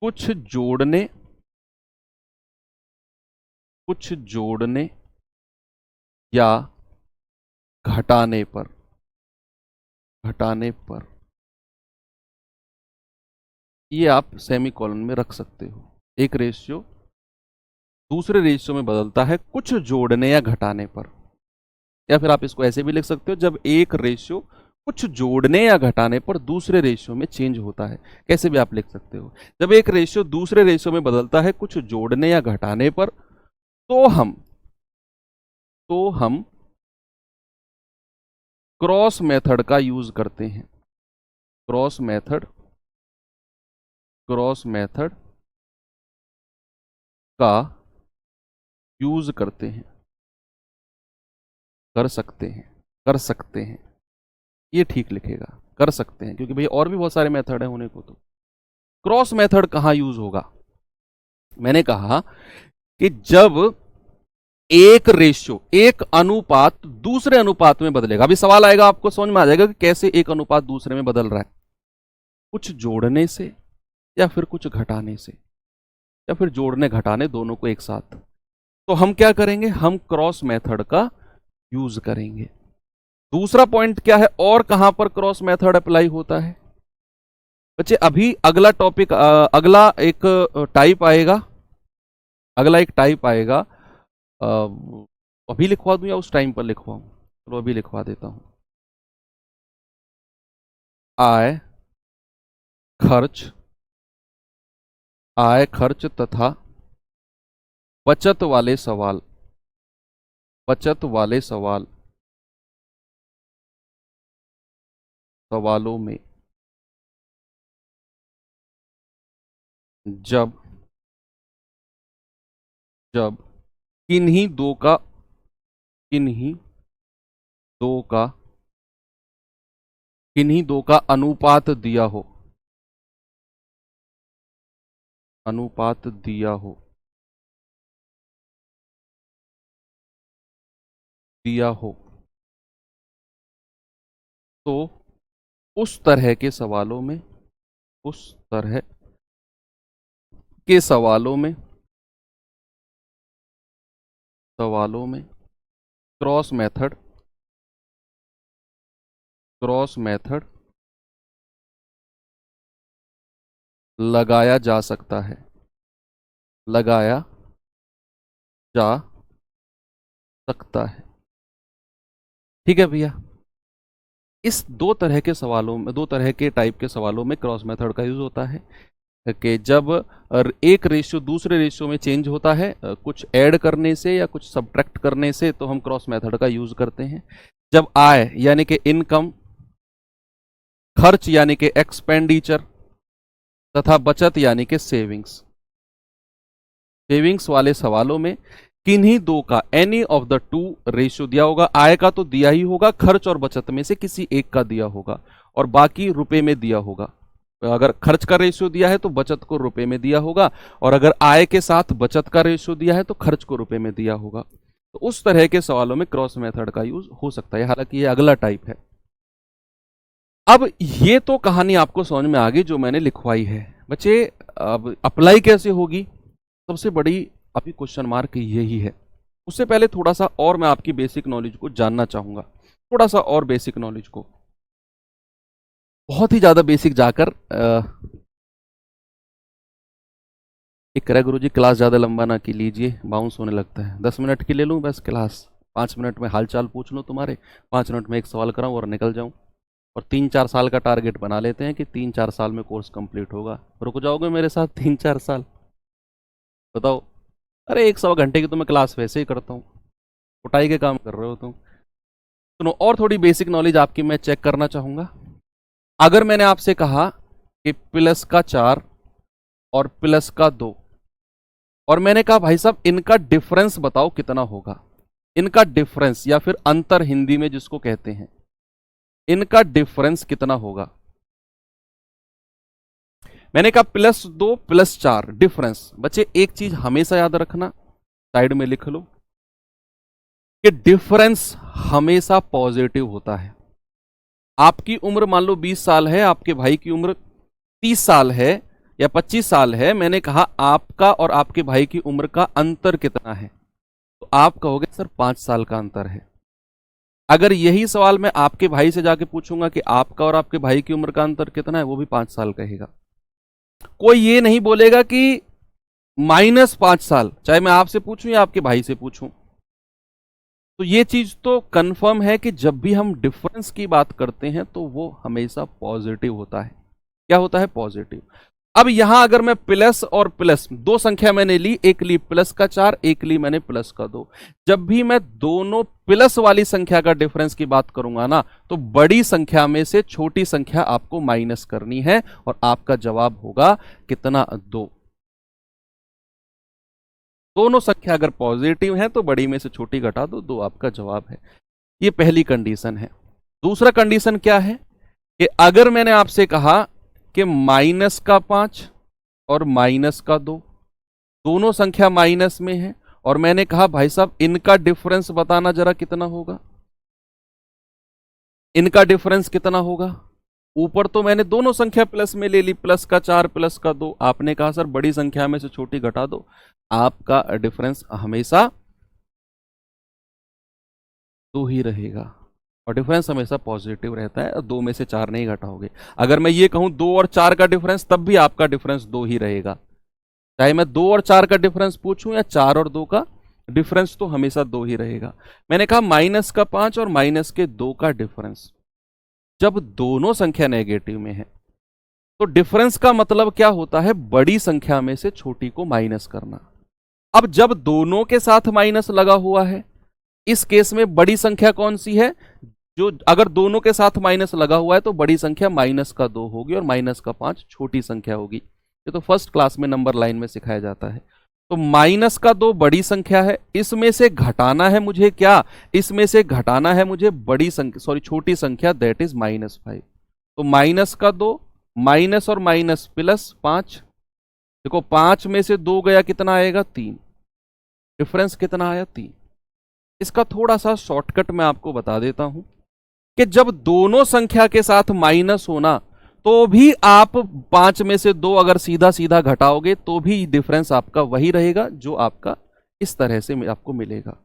कुछ जोड़ने कुछ जोड़ने या घटाने पर ये आप सेमीकोलन में रख सकते हो। एक रेशियो दूसरे रेशियो में बदलता है कुछ जोड़ने या घटाने पर। या फिर आप इसको ऐसे भी लिख सकते हो, जब एक रेशियो कुछ जोड़ने या घटाने पर दूसरे रेशियो में चेंज होता है। कैसे भी आप लिख सकते हो, जब एक रेशियो दूसरे रेशियो में बदलता है कुछ जोड़ने या घटाने पर, तो हम क्रॉस मेथड का यूज करते हैं। क्रॉस मेथड का यूज करते हैं, कर सकते हैं। ये ठीक लिखेगा, कर सकते हैं, क्योंकि भैया और भी बहुत सारे मेथड है होने को। तो क्रॉस मेथड कहां यूज होगा? मैंने कहा कि जब एक अनुपात दूसरे अनुपात में बदलेगा। अभी सवाल आएगा, आपको समझ में आ जाएगा कि कैसे एक अनुपात दूसरे में बदल रहा है। कुछ जोड़ने से या फिर कुछ घटाने से, या फिर जोड़ने घटाने दोनों को एक साथ। तो हम क्या करेंगे? हम क्रॉस मेथड का यूज करेंगे। दूसरा पॉइंट क्या है, और कहां पर क्रॉस मेथड अप्लाई होता है बच्चे? अभी अगला टॉपिक, अगला एक टाइप आएगा। अभी लिखवा दूं या उस टाइम पर लिखवाऊं? चलो अभी लिखवा देता हूं। आय खर्च तथा बचत वाले सवालों में जब किन्हीं दो का अनुपात दिया हो तो उस तरह के सवालों में क्रॉस मेथड लगाया जा सकता है। ठीक है भैया। इस दो तरह के टाइप के सवालों में क्रॉस मेथड का यूज होता है कि जब एक रेशियो दूसरे रेशियो में चेंज होता है, कुछ ऐड करने से या कुछ सब्ट्रैक्ट करने से, तो हम क्रॉस मेथड का यूज करते हैं। जब आय यानी कि इनकम, खर्च यानी कि एक्सपेंडिचर, तथा बचत यानी कि सेविंग्स वाले सवालों में किन्हीं दो का, any of the two ratio दिया होगा। आय का तो दिया ही होगा, खर्च और बचत में से किसी एक का दिया होगा, और बाकी रुपए में दिया होगा। अगर खर्च का रेशियो दिया है तो बचत को रुपए में दिया होगा, और अगर आय के साथ बचत का रेशियो दिया है तो खर्च को रुपए में दिया होगा। तो उस तरह के सवालों में क्रॉस मेथड का यूज हो सकता है। हालांकि ये अगला टाइप है। अब ये तो कहानी आपको समझ में आ गई जो मैंने लिखवाई है बच्चे। अब अप्लाई कैसे होगी, सबसे बड़ी अभी क्वेश्चन मार्क यही है। उससे पहले थोड़ा सा और मैं आपकी बेसिक नॉलेज को जानना चाहूंगा, थोड़ा सा और बेसिक नॉलेज को, बहुत ही ज्यादा बेसिक जाकर एक करें गुरुजी क्लास ज़्यादा लंबा ना की लीजिए, बाउंस होने लगता है। 10 मिनट की ले लूँ बस क्लास, 5 मिनट में हालचाल पूछ लूँ तुम्हारे, 5 मिनट में एक सवाल कराऊँ और निकल जाऊँ। और 3-4 साल का टारगेट बना लेते हैं कि 3-4 साल में कोर्स कंप्लीट होगा। रुक जाओगे मेरे साथ 3-4 साल? बताओ। अरे 100 घंटे की तो मैं क्लास वैसे ही करता हूँ, कुटाई के काम कर रहे हो तुम। सुनो, और थोड़ी बेसिक नॉलेज आपकी मैं चेक करना चाहूँगा। अगर मैंने आपसे कहा कि प्लस का 4 और प्लस का 2, और मैंने कहा भाई साहब इनका डिफरेंस बताओ कितना होगा। इनका डिफरेंस या फिर अंतर हिंदी में जिसको कहते हैं, इनका डिफरेंस कितना होगा। मैंने कहा +2 +4 डिफरेंस। बच्चे एक चीज हमेशा याद रखना, साइड में लिख लो कि डिफरेंस हमेशा पॉजिटिव होता है। आपकी उम्र मान लो 20 साल है, आपके भाई की उम्र 30 साल है या 25 साल है। मैंने कहा आपका और आपके भाई की उम्र का अंतर कितना है, तो आप कहोगे सर 5 साल का अंतर है। अगर यही सवाल मैं आपके भाई से जाके पूछूंगा कि आपका और आपके भाई की उम्र का अंतर कितना है, वो भी 5 साल कहेगा। कोई ये नहीं बोलेगा कि -5 साल, चाहे मैं आपसे पूछूं या आपके भाई से पूछूं। तो ये चीज तो कंफर्म है कि जब भी हम डिफरेंस की बात करते हैं तो वो हमेशा पॉजिटिव होता है। क्या होता है? पॉजिटिव। अब यहां अगर मैं प्लस और प्लस, दो संख्या मैंने ली, एक ली प्लस का 4, एक ली मैंने प्लस का 2। जब भी मैं दोनों प्लस वाली संख्या का डिफरेंस की बात करूंगा ना, तो बड़ी संख्या में से छोटी संख्या आपको माइनस करनी है और आपका जवाब होगा कितना? 2। दोनों संख्या अगर पॉजिटिव है तो बड़ी में से छोटी घटा दो, 2 आपका जवाब है। ये पहली कंडीशन है। दूसरा कंडीशन क्या है कि अगर मैंने आपसे कहा कि -5 और -2 दोनों संख्या माइनस में है, और मैंने कहा भाई साहब इनका डिफरेंस बताना जरा कितना होगा, इनका डिफरेंस कितना होगा। ऊपर तो मैंने दोनों संख्या प्लस में ले ली, प्लस का 4 प्लस का 2। आपने कहा सर बड़ी संख्या में से छोटी घटा दो। आपका डिफरेंस हमेशा 2 ही रहेगा, और डिफरेंस हमेशा पॉजिटिव रहता है। 2 में से 4 नहीं घटाओगे। अगर मैं ये कहूं 2 और 4 का डिफरेंस, तब भी आपका डिफरेंस 2 ही रहेगा। चाहे मैं 2 और 4 का डिफरेंस पूछूं या 4 और 2 का, डिफरेंस तो हमेशा 2 ही रहेगा। मैंने कहा -5 और -2 का डिफरेंस, जब दोनों संख्या नेगेटिव में है तो डिफरेंस का मतलब क्या होता है? बड़ी संख्या में से छोटी को माइनस करना। अब जब दोनों के साथ माइनस लगा हुआ है, इस केस में बड़ी संख्या कौन सी है? जो अगर दोनों के साथ माइनस लगा हुआ है तो बड़ी संख्या -2 होगी और -5 छोटी संख्या होगी। ये तो फर्स्ट क्लास में नंबर लाइन में सिखाया जाता है। तो -2 बड़ी संख्या है, इसमें से घटाना है मुझे क्या? इसमें से घटाना है मुझे बड़ी संख्या, सॉरी छोटी संख्या, दैट इज -5। तो -2 माइनस और माइनस प्लस 5। देखो 5 में से 2 गया, कितना आएगा? 3। डिफरेंस कितना आया? 3। इसका थोड़ा सा शॉर्टकट मैं आपको बता देता हूं कि जब दोनों संख्या के साथ माइनस होना, तो भी आप 5 में से 2 अगर सीधा सीधा घटाओगे तो भी डिफरेंस आपका वही रहेगा, जो आपका इस तरह से आपको मिलेगा।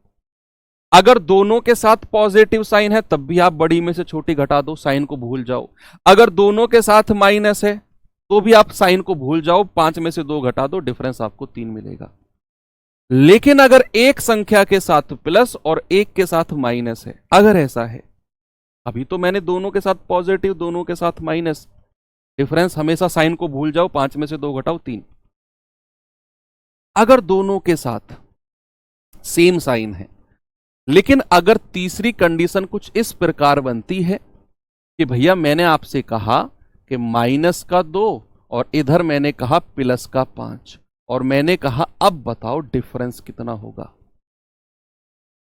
अगर दोनों के साथ पॉजिटिव साइन है तब भी आप बड़ी में से छोटी घटा दो, साइन को भूल जाओ। अगर दोनों के साथ माइनस है तो भी आप साइन को भूल जाओ, 5 में से 2 घटा दो, डिफरेंस आपको 3 मिलेगा। लेकिन अगर एक संख्या के साथ प्लस और एक के साथ माइनस है, अगर ऐसा है, अभी तो मैंने दोनों के साथ पॉजिटिव, दोनों के साथ माइनस, डिफरेंस हमेशा साइन को भूल जाओ, 5 में से 2 घटाओ 3। अगर दोनों के साथ सेम साइन है, लेकिन अगर तीसरी कंडीशन कुछ इस प्रकार बनती है कि भैया मैंने आपसे कहा कि -2 और इधर मैंने कहा +5, और मैंने कहा अब बताओ डिफरेंस कितना होगा।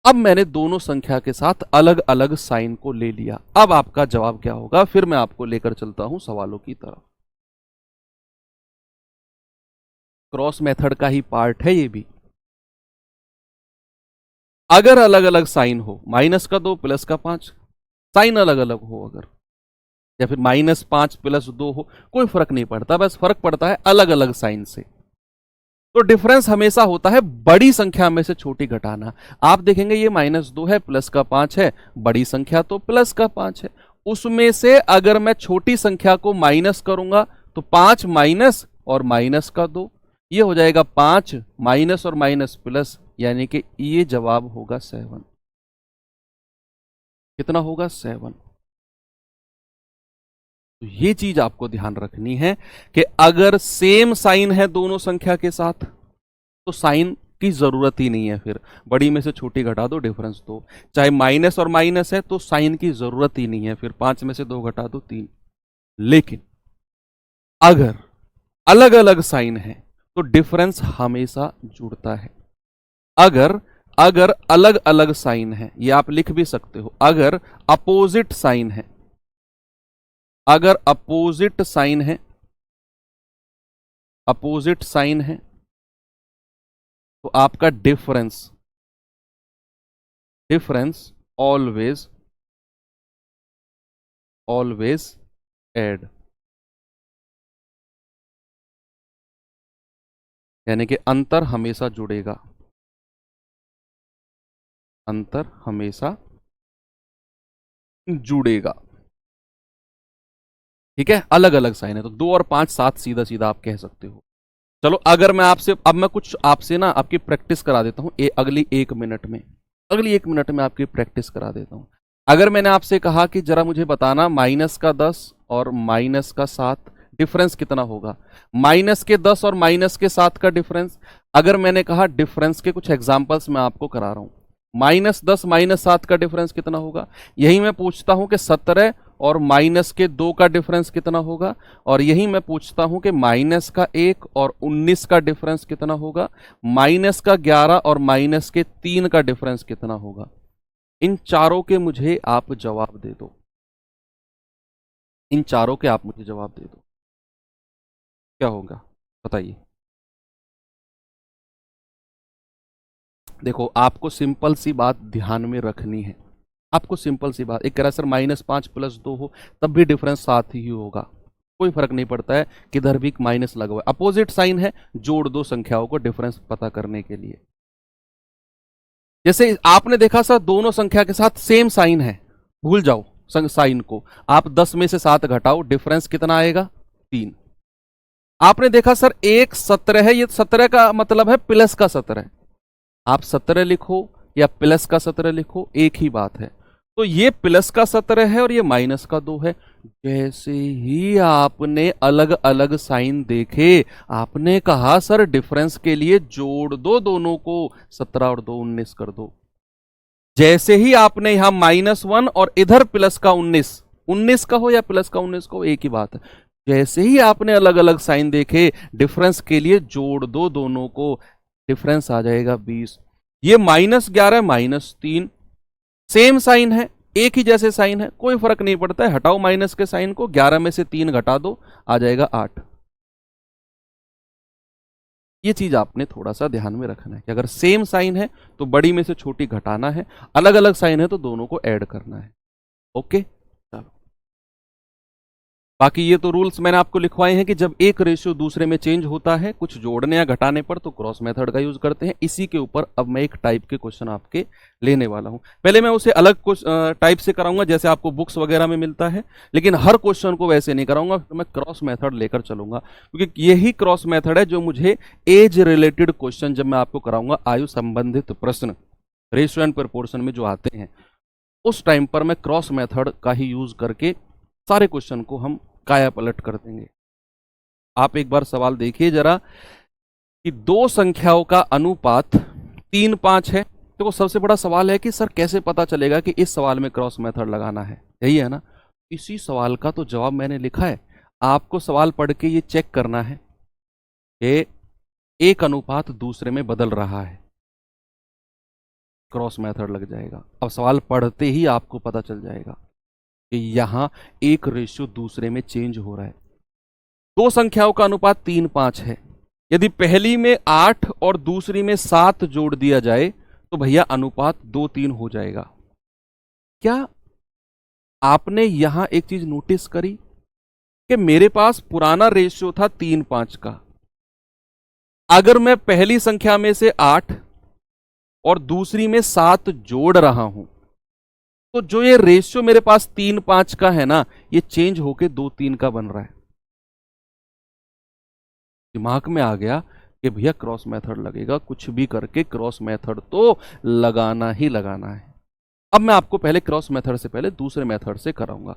अब मैंने दोनों संख्या के साथ अलग अलग साइन को ले लिया। अब आपका जवाब क्या होगा? फिर मैं आपको लेकर चलता हूं सवालों की तरफ। क्रॉस मेथड का ही पार्ट है ये भी। अगर अलग अलग साइन हो, -2 +5, साइन अलग अलग हो अगर, या फिर -5 +2 हो, कोई फर्क नहीं पड़ता, बस फर्क पड़ता है अलग अलग साइन से। तो डिफरेंस हमेशा होता है बड़ी संख्या में से छोटी घटाना। आप देखेंगे ये -2 है, प्लस का 5 है, बड़ी संख्या तो प्लस का 5 है। उसमें से अगर मैं छोटी संख्या को माइनस करूंगा तो 5 माइनस और -2, ये हो जाएगा 5 माइनस और माइनस प्लस, यानी कि ये जवाब होगा 7। कितना होगा? 7। तो ये चीज आपको ध्यान रखनी है कि अगर सेम साइन है दोनों संख्या के साथ तो साइन की जरूरत ही नहीं है, फिर बड़ी में से छोटी घटा दो, डिफरेंस दो। चाहे माइनस और माइनस है तो साइन की जरूरत ही नहीं है, फिर 5 में से 2 घटा दो, 3। लेकिन अगर अलग अलग साइन है तो डिफरेंस हमेशा जुड़ता है। अगर अगर अलग अलग साइन है, ये आप लिख भी सकते हो, अगर अपोजिट साइन है, अगर अपोजिट साइन है, अपोजिट साइन है, तो आपका difference, difference always always add, यानी कि अंतर हमेशा जुड़ेगा, अंतर हमेशा जुड़ेगा। ठीक है, अलग अलग साइन है तो 2 और 5 7 सीधा सीधा आप कह सकते हो। चलो अगर मैं आपसे अब मैं कुछ आपसे ना आपकी प्रैक्टिस करा देता हूं, अगली 1 मिनट में, अगली 1 मिनट में आपकी प्रैक्टिस करा देता हूं। अगर मैंने आपसे कहा कि जरा मुझे बताना -10 और -7 डिफरेंस कितना होगा, -10 और -7 का डिफरेंस, अगर मैंने कहा डिफरेंस के कुछ एग्जांपल्स मैं आपको करा रहा हूं, -10 -7 का डिफरेंस कितना होगा, यही मैं पूछता हूं कि 17 और -2 का डिफरेंस कितना होगा, और यही मैं पूछता हूं कि -1 और 19 का डिफरेंस कितना होगा, -11 और -3 का डिफरेंस कितना होगा। इन चारों के मुझे आप जवाब दे दो, इन चारों के आप मुझे जवाब दे दो, क्या होगा बताइए। देखो आपको सिंपल सी बात ध्यान में रखनी है, आपको सिंपल सी बात, एक कह रहा सर -5 + 2 हो तब भी डिफरेंस 7 ही होगा, कोई फर्क नहीं पड़ता है किधर भी माइनस लगा हुआ है, अपोजिट साइन है, जोड़ दो संख्याओं को डिफरेंस पता करने के लिए। जैसे आपने देखा सर दोनों संख्या के साथ सेम साइन है, भूल जाओ साइन को, आप 10 में से 7 घटाओ, डिफरेंस कितना आएगा 3। आपने देखा सर एक 17 है, ये 17 का मतलब है प्लस का 17, आप 17 लिखो या प्लस का 17 लिखो एक ही बात है। तो ये प्लस का 17 है और ये -2 है। जैसे ही आपने अलग अलग साइन देखे, आपने कहा सर डिफरेंस के लिए जोड़ दो दोनों को, 17 और 2 19 कर दो। जैसे ही आपने यहां -1 और इधर प्लस का 19, 19 का हो या प्लस का 19 का हो एक ही बात है, जैसे ही आपने अलग अलग साइन देखे, डिफरेंस के लिए जोड़ दो दोनों को, डिफरेंस आ जाएगा 20। ये -11 -3 सेम साइन है, एक ही जैसे साइन है, कोई फर्क नहीं पड़ता है, हटाओ माइनस के साइन को, 11 में से 3 घटा दो, आ जाएगा 8। ये चीज आपने थोड़ा सा ध्यान में रखना है कि अगर सेम साइन है तो बड़ी में से छोटी घटाना है, अलग अलग साइन है तो दोनों को ऐड करना है। ओके, बाकी ये तो रूल्स मैंने आपको लिखवाए हैं कि जब एक रेशियो दूसरे में चेंज होता है कुछ जोड़ने या घटाने पर तो क्रॉस मेथड का यूज करते हैं। इसी के ऊपर अब मैं एक टाइप के क्वेश्चन आपके लेने वाला हूं। पहले मैं उसे अलग टाइप से कराऊंगा जैसे आपको बुक्स वगैरह में मिलता है, लेकिन हर क्वेश्चन को वैसे नहीं कराऊंगा, मैं क्रॉस मेथड लेकर चलूंगा, क्योंकि यही क्रॉस मेथड है जो मुझे एज रिलेटेड क्वेश्चन जब मैं आपको कराऊंगा, आयु संबंधित प्रश्न रेशियो एंड प्रोपोर्शन में जो आते हैं, उस टाइम पर मैं क्रॉस मेथड का ही यूज करके सारे क्वेश्चन को हम काया पलट कर देंगे। आप एक बार सवाल देखिए जरा कि दो संख्याओं का अनुपात 3-5 है। तो सबसे बड़ा सवाल है कि सर कैसे पता चलेगा कि इस सवाल में क्रॉस मेथड लगाना है, यही है ना। इसी सवाल का तो जवाब मैंने लिखा है, आपको सवाल पढ़ के ये चेक करना है कि एक अनुपात दूसरे में बदल रहा है, क्रॉस मेथड लग जाएगा। अब सवाल पढ़ते ही आपको पता चल जाएगा कि यहां एक रेशियो दूसरे में चेंज हो रहा है। दो संख्याओं का अनुपात 3-5 है, यदि पहली में 8 और दूसरी में 7 जोड़ दिया जाए तो भैया अनुपात 2-3 हो जाएगा। क्या आपने यहां एक चीज नोटिस करी कि मेरे पास पुराना रेशियो था 3-5 का, अगर मैं पहली संख्या में से 8 और दूसरी में 7 जोड़ रहा हूं तो जो ये रेशियो मेरे पास 3-5 का है ना, ये चेंज होके 2-3 का बन रहा है। दिमाग में आ गया कि भैया क्रॉस मेथड लगेगा, कुछ भी करके क्रॉस मेथड तो लगाना ही लगाना है। अब मैं आपको पहले क्रॉस मेथड से पहले दूसरे मेथड से कराऊंगा।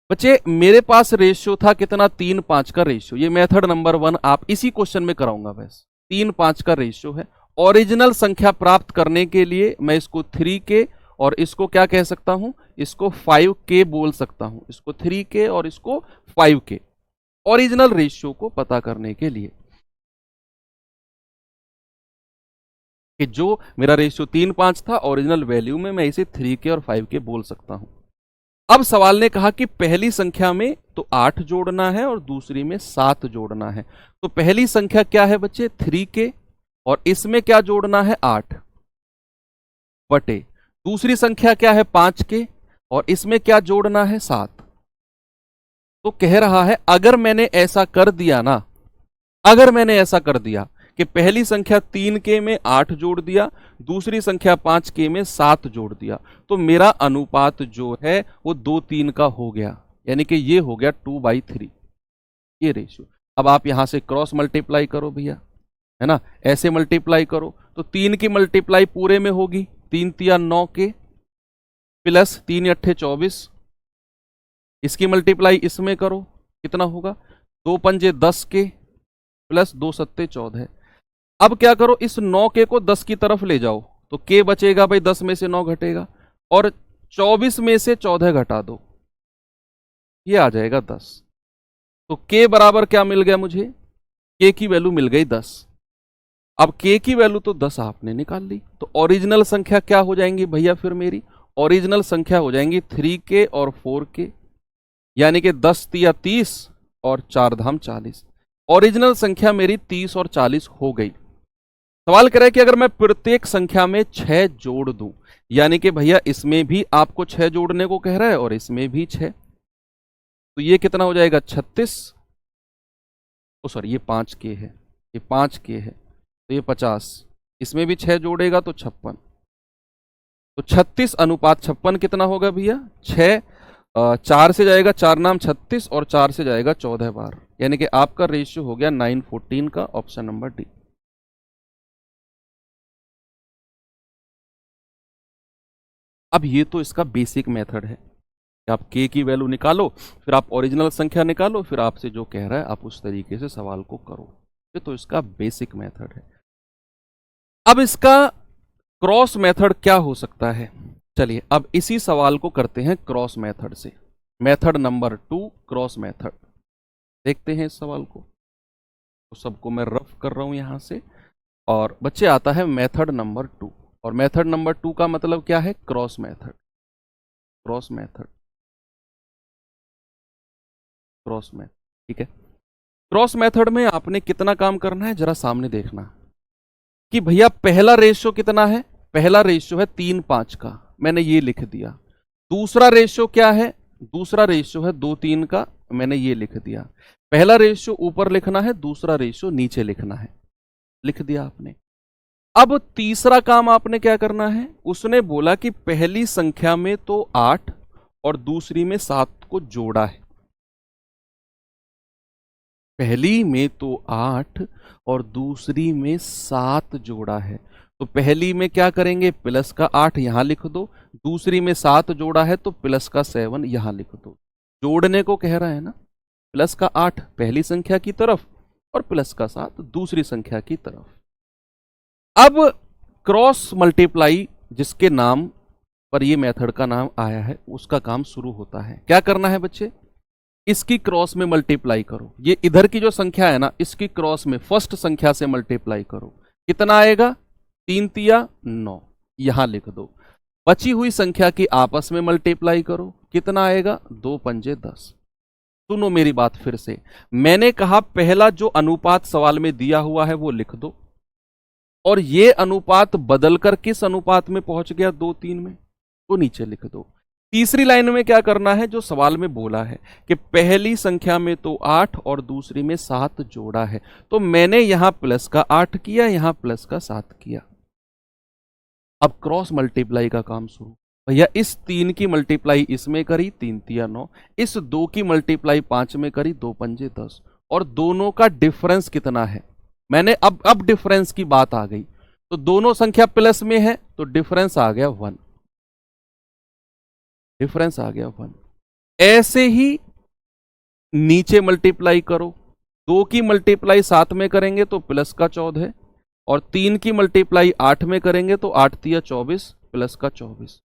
बच्चे मेरे पास रेशियो था कितना, 3-5 का रेशियो, ये मेथड नंबर 1 आप इसी क्वेश्चन में कराऊंगा। बस 3-5 का रेशियो है, ओरिजिनल संख्या प्राप्त करने के लिए मैं इसको 3K और इसको क्या कह सकता हूं, इसको 5K बोल सकता हूं, इसको 3K और इसको 5K, ओरिजिनल रेशियो को पता करने के लिए कि जो मेरा रेशियो 3-5 था ओरिजिनल वैल्यू में मैं इसे 3K और 5K बोल सकता हूं। अब सवाल ने कहा कि पहली संख्या में तो 8 जोड़ना है और दूसरी में 7 जोड़ना है। तो पहली संख्या क्या है बच्चे, 3K, और इसमें क्या जोड़ना है 8 बटे, दूसरी संख्या क्या है 5K और इसमें क्या जोड़ना है 7। तो कह रहा है अगर मैंने ऐसा कर दिया ना, अगर मैंने ऐसा कर दिया कि पहली संख्या 3k में 8 जोड़ दिया, दूसरी संख्या 5k में 7 जोड़ दिया, तो मेरा अनुपात जो है वो 2:3 का हो गया, यानी कि ये हो गया 2/3 ये रेशियो। अब आप यहां से क्रॉस मल्टीप्लाई करो भैया, है ना, ऐसे मल्टीप्लाई करो तो 3 की मल्टीप्लाई पूरे में होगी, 3 तिया 9 के प्लस 3 अट्ठे 24, इसकी मल्टीप्लाई इसमें करो कितना होगा, 2 पंजे 10 के प्लस 2 सत्ते 14। अब क्या करो, इस 9 के को 10 की तरफ ले जाओ तो के बचेगा भाई, 10 में से 9 घटेगा, और 24 में से 14 घटा दो, ये आ जाएगा 10। तो के बराबर क्या मिल गया मुझे, के की वैल्यू मिल गई 10। अब के की वैल्यू तो 10 आपने निकाल ली, तो ओरिजिनल संख्या क्या हो जाएंगी भैया, फिर मेरी ओरिजिनल संख्या हो जाएंगी 3k और 4k, यानी कि 10 तिया 30 और 4 धाम 40। ओरिजिनल संख्या मेरी 30 और 40 हो गई। सवाल कह रहा है कि अगर मैं प्रत्येक संख्या में 6 जोड़ दूं, यानी कि भैया इसमें भी आपको 6 जोड़ने को कह रहा है और इसमें भी 6, तो ये कितना हो जाएगा 36, ओ सॉरी ये 5k है, ये 5k है, तो ये 50, इसमें भी 6 जोड़ेगा तो 56, तो 36 अनुपात 56 कितना होगा भैया, 6 4 से जाएगा 4 नाम 36 और 4 से जाएगा 14 बार, यानी कि आपका रेशियो हो गया 9:14 का, ऑप्शन नंबर डी। अब ये तो इसका बेसिक मेथड है कि आप के की वैल्यू निकालो, फिर आप ओरिजिनल संख्या निकालो, फिर आपसे जो कह रहा है आप उस तरीके से सवाल को करो, ये तो इसका बेसिक मेथड है। अब इसका क्रॉस मेथड क्या हो सकता है, चलिए अब इसी सवाल को करते हैं क्रॉस मेथड से। मेथड नंबर 2 क्रॉस मेथड, देखते हैं इस सवाल को। तो सबको मैं रफ कर रहा हूं यहां से, और बच्चे आता है मेथड नंबर 2, और मेथड नंबर 2 का मतलब क्या है, cross method. Cross method, cross method, ठीक है। क्रॉस मेथड में आपने कितना काम करना है जरा सामने देखना कि भैया पहला रेशियो कितना है, पहला रेशियो है 3:5 का, मैंने ये लिख दिया। दूसरा रेशियो क्या है, दूसरा रेशियो है 2:3 का, मैंने ये लिख दिया। पहला रेशियो ऊपर लिखना है, दूसरा रेशियो नीचे लिखना है, लिख दिया आपने। अब तीसरा काम आपने क्या करना है, उसने बोला कि पहली संख्या में तो 8 और दूसरी में 7 को जोड़ा है, पहली में तो 8 और दूसरी में 7 जोड़ा है, तो पहली में क्या करेंगे, प्लस का 8 यहां लिख दो, दूसरी में 7 जोड़ा है तो प्लस का 7 यहां लिख दो। जोड़ने को कह रहा है ना, प्लस का 8 पहली संख्या की तरफ और प्लस का 7 दूसरी संख्या की तरफ। अब क्रॉस मल्टीप्लाई जिसके नाम पर ये मेथड का नाम आया है, उसका काम शुरू होता है। क्या करना है बच्चे, इसकी क्रॉस में मल्टीप्लाई करो, ये इधर की जो संख्या है ना, इसकी क्रॉस में फर्स्ट संख्या से मल्टीप्लाई करो, कितना आएगा, 3 तिया 9, यहां लिख दो। बची हुई संख्या की आपस में मल्टीप्लाई करो, कितना आएगा, 2 पंजे 10। सुनो मेरी बात फिर से, मैंने कहा पहला जो अनुपात सवाल में दिया हुआ है वो लिख दो, और ये अनुपात बदलकर किस अनुपात में पहुंच गया, 2:3 में, तो नीचे लिख दो। तीसरी लाइन में क्या करना है, जो सवाल में बोला है कि पहली संख्या में तो 8 और दूसरी में 7 जोड़ा है, तो मैंने यहां प्लस का 8 किया, यहां प्लस का 7 किया। अब क्रॉस मल्टीप्लाई का काम शुरू, भैया इस 3 की मल्टीप्लाई इसमें करी, 3 तिया 9, इस 2 की मल्टीप्लाई 5 में करी, 2 पंजे 10, और दोनों का डिफरेंस कितना है, मैंने अब डिफरेंस की बात आ गई, तो दोनों संख्या प्लस में है तो डिफरेंस आ गया 1, डिफरेंस आ गया 1। ऐसे ही नीचे मल्टीप्लाई करो, 2 की मल्टीप्लाई 7 में करेंगे तो प्लस का 14, और 3 की मल्टीप्लाई 8 में करेंगे तो 8 तिया 24 प्लस का 24,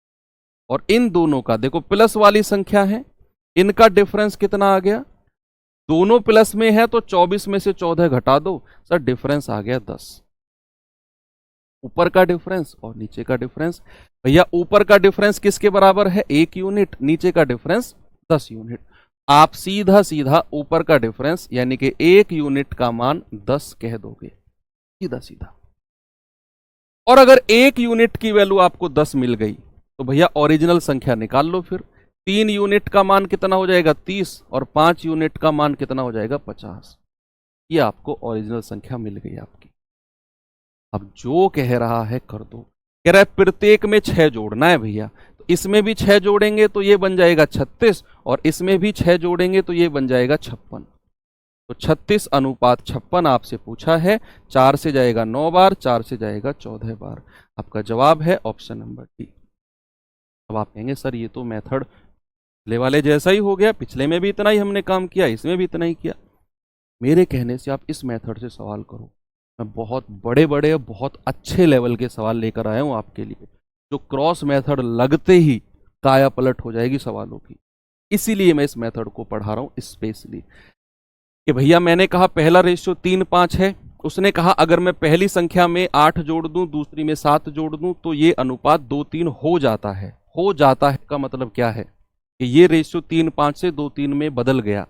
और इन दोनों का देखो प्लस वाली संख्या है, इनका डिफरेंस कितना आ गया, दोनों प्लस में है तो 24 में से 14 घटा दो, सर डिफरेंस आ गया 10। ऊपर का डिफरेंस और नीचे का डिफरेंस, भैया ऊपर का डिफरेंस किसके बराबर है, 1 यूनिट, नीचे का डिफरेंस 10 यूनिट। आप सीधा सीधा ऊपर का डिफरेंस यानी कि 1 यूनिट का मान 10 कह दोगे, सीधा सीधा। और अगर 1 यूनिट की वैल्यू आपको 10 मिल गई तो भैया ओरिजिनल संख्या निकाल लो, फिर 3 यूनिट का मान कितना हो जाएगा 30 और 5 यूनिट का मान कितना हो जाएगा 50। ये आपको ओरिजिनल संख्या मिल गई आपकी। अब जो कह रहा है कर दो। कह रहा है प्रत्येक में 6 जोड़ना है भैया, तो इसमें भी 6 जोड़ेंगे तो ये बन जाएगा 36 और इसमें भी 6 जोड़ेंगे तो ये बन जाएगा 56। तो 36 अनुपात 56 आपसे पूछा है। 4 से जाएगा 9 बार, 4 से जाएगा 14 बार। आपका जवाब है ऑप्शन नंबर डी। अब आप कहेंगे सर ये तो मेथड पिछले वाले जैसा ही हो गया, पिछले में भी इतना ही हमने काम किया, इसमें भी इतना ही किया। मेरे कहने से आप इस मेथड से सवाल करो। मैं बहुत बड़े बड़े बहुत अच्छे लेवल के सवाल लेकर आया हूं आपके लिए, जो क्रॉस मेथड लगते ही काया पलट हो जाएगी सवालों की। इसीलिए मैं इस मेथड को पढ़ा रहा हूं स्पेशली। कि भैया मैंने कहा पहला रेशियो 3-5 है, उसने कहा अगर मैं पहली संख्या में 8 जोड़ दूं, दूसरी में 7 जोड़ दूं तो ये अनुपात 2-3 हो जाता है। हो जाता है का मतलब क्या है कि ये रेशियो 3-5 से 2-3 में बदल गया,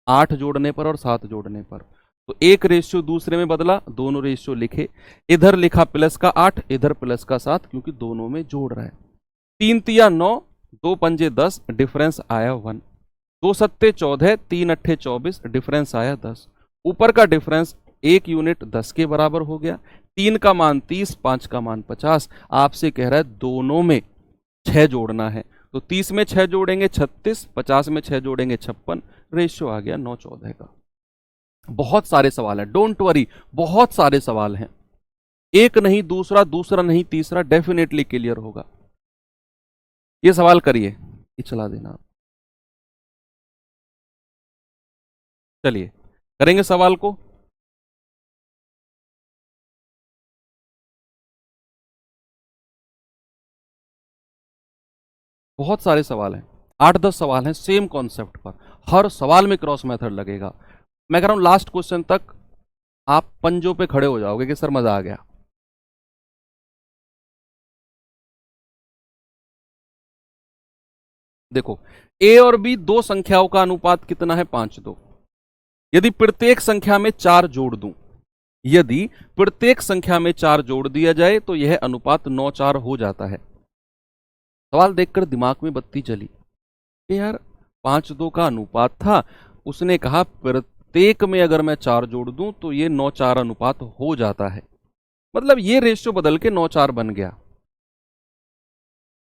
8 जोड़ने पर और 7 जोड़ने पर। तो एक रेशियो दूसरे में बदला, दोनों रेशियो लिखे। इधर लिखा प्लस का 8, इधर प्लस का 7, क्योंकि दोनों में जोड़ रहा है। 3 तिया 9, 2 पंजे 10, डिफरेंस आया 1। 2 सत्ते 14, 3 अट्ठे 24, डिफरेंस आया 10। ऊपर का डिफरेंस 1 यूनिट 10 के बराबर हो गया। 3 का मान 30, 5 का मान 50। आपसे कह रहा है दोनों में 6 जोड़ना है, तो 30 में 6 जोड़ेंगे 36, 50 में 6 जोड़ेंगे 56, रेशियो आ गया 9-14 का। बहुत सारे सवाल हैं, डोंट वरी, बहुत सारे सवाल हैं। एक नहीं दूसरा, दूसरा नहीं तीसरा, डेफिनेटली क्लियर होगा। ये सवाल करिए, ये चला देना। चलिए करेंगे सवाल को। बहुत सारे सवाल हैं, 8-10 सवाल हैं सेम कॉन्सेप्ट पर। हर सवाल में क्रॉस मेथड लगेगा। मैं कह रहा हूं लास्ट क्वेश्चन तक आप पंजों पे खड़े हो जाओगे कि सर मजा आ गया। देखो ए और बी दो संख्याओं का अनुपात कितना है 5-2। यदि प्रत्येक संख्या में 4 जोड़ दूं, यदि प्रत्येक संख्या में 4 जोड़ दिया जाए तो यह अनुपात 9-4 हो जाता है। सवाल देखकर दिमाग में बत्ती चली कि यार 5-2 का अनुपात था, उसने कहा प्रत्येक में अगर मैं 4 जोड़ दूं तो ये 9-4 अनुपात हो जाता है, मतलब ये रेशियो बदल के 9-4 बन गया।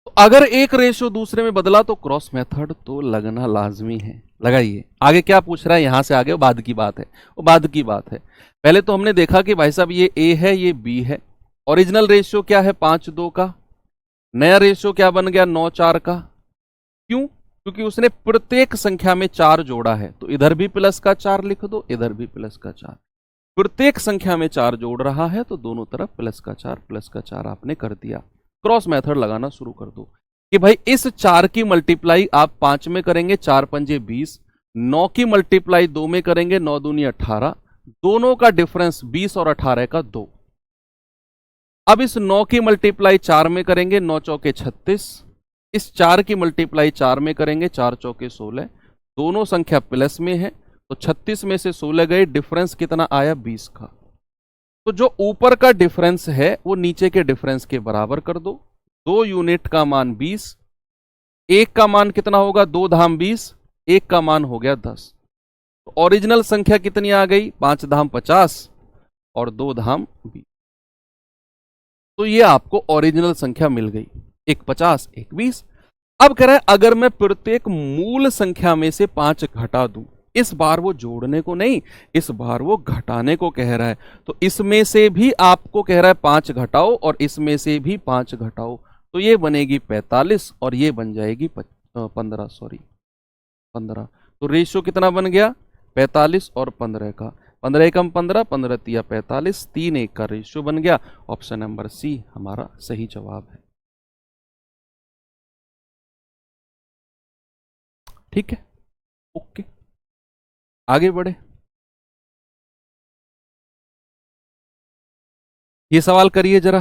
तो अगर एक रेशियो दूसरे में बदला तो क्रॉस मेथड तो लगना लाजमी है। लगाइए। आगे क्या पूछ रहा है, यहां से आगे वो बाद की बात है, वो बाद की बात है। पहले तो हमने देखा कि भाई साहब ये ए है, ये बी है। ओरिजिनल रेशियो क्या है 5-2 का, नया रेशियो क्या बन गया 9-4 का। क्यों? क्योंकि उसने प्रत्येक संख्या में 4 जोड़ा है, तो इधर भी प्लस का 4 लिख दो, इधर भी प्लस का 4। प्रत्येक संख्या में 4 जोड़ रहा है तो दोनों तरफ प्लस का 4 आपने कर दिया। क्रॉस मेथड लगाना शुरू कर दो कि भाई इस 4 की मल्टीप्लाई आप 5 में करेंगे, 4 पंजे 20। 9 की मल्टीप्लाई 2 में करेंगे, 9 दूनी 18। दोनों का डिफरेंस 20 और 18 का 2। अब इस 9 की मल्टीप्लाई 4 में करेंगे, 9 चौके 36। इस 4 की मल्टीप्लाई 4 में करेंगे, 4 चौके 16। दोनों संख्या प्लस में है तो 36 में से 16 गए, डिफरेंस कितना आया 20 का। तो जो ऊपर का डिफरेंस है वो नीचे के डिफरेंस के बराबर कर दो। 2 यूनिट का मान 20, एक का मान कितना होगा 2 धाम 20, एक का मान हो गया 10। तो ओरिजिनल संख्या कितनी आ गई 5 धाम 50 और 2 धाम 20। तो ये आपको ओरिजिनल संख्या मिल गई, एक 50 एक 20। अब कह रहा है अगर मैं प्रत्येक मूल संख्या में से 5 घटा दूं, इस बार वो जोड़ने को नहीं, इस बार वो घटाने को कह रहा है, तो इसमें से भी आपको कह रहा है 5 घटाओ और इसमें से भी 5 घटाओ, तो ये बनेगी 45 और ये बन जाएगी 15, सॉरी 15। तो रेशियो कितना बन गया 45 और 15 का। 15 एकम 15, 15 तिया 45, 3-1 का रेशियो बन गया। ऑप्शन नंबर सी हमारा सही जवाब है। ठीक है, ओके, आगे बढ़े। ये सवाल करिए जरा।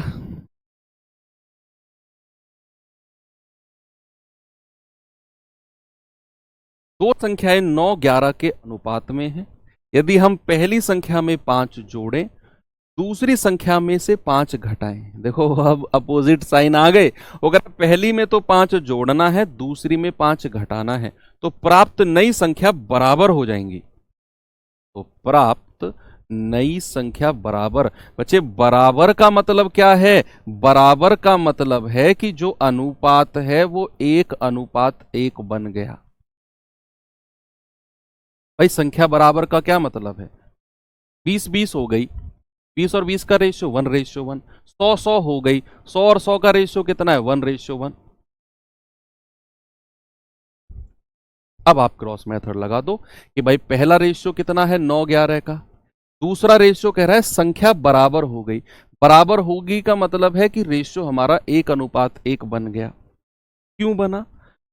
दो संख्याएं 9-11 के अनुपात में हैं। यदि हम पहली संख्या में 5 जोड़ें दूसरी संख्या में से 5 घटाएं। देखो अब अपोजिट साइन आ गए। अगर पहली में तो 5 जोड़ना है, दूसरी में 5 घटाना है, तो प्राप्त नई संख्या बराबर हो जाएंगी। तो प्राप्त नई संख्या बराबर। बच्चे बराबर का मतलब क्या है? बराबर का मतलब है कि जो अनुपात है वो 1:1 बन गया। भाई संख्या बराबर का क्या मतलब है? 20-20 हो गई, 20 और 20 का रेशियो 1:1। 100-100 हो गई, 100 और 100 का रेशियो कितना है? 1:1। अब आप क्रॉस मेथड लगा दो कि भाई पहला रेशियो कितना है? 9:11 का। दूसरा रेशियो कह रहा है संख्या बराबर हो गई। बराबर होगी का मतलब है कि रेशियो हमारा 1:1 बन गया। क्यों बना?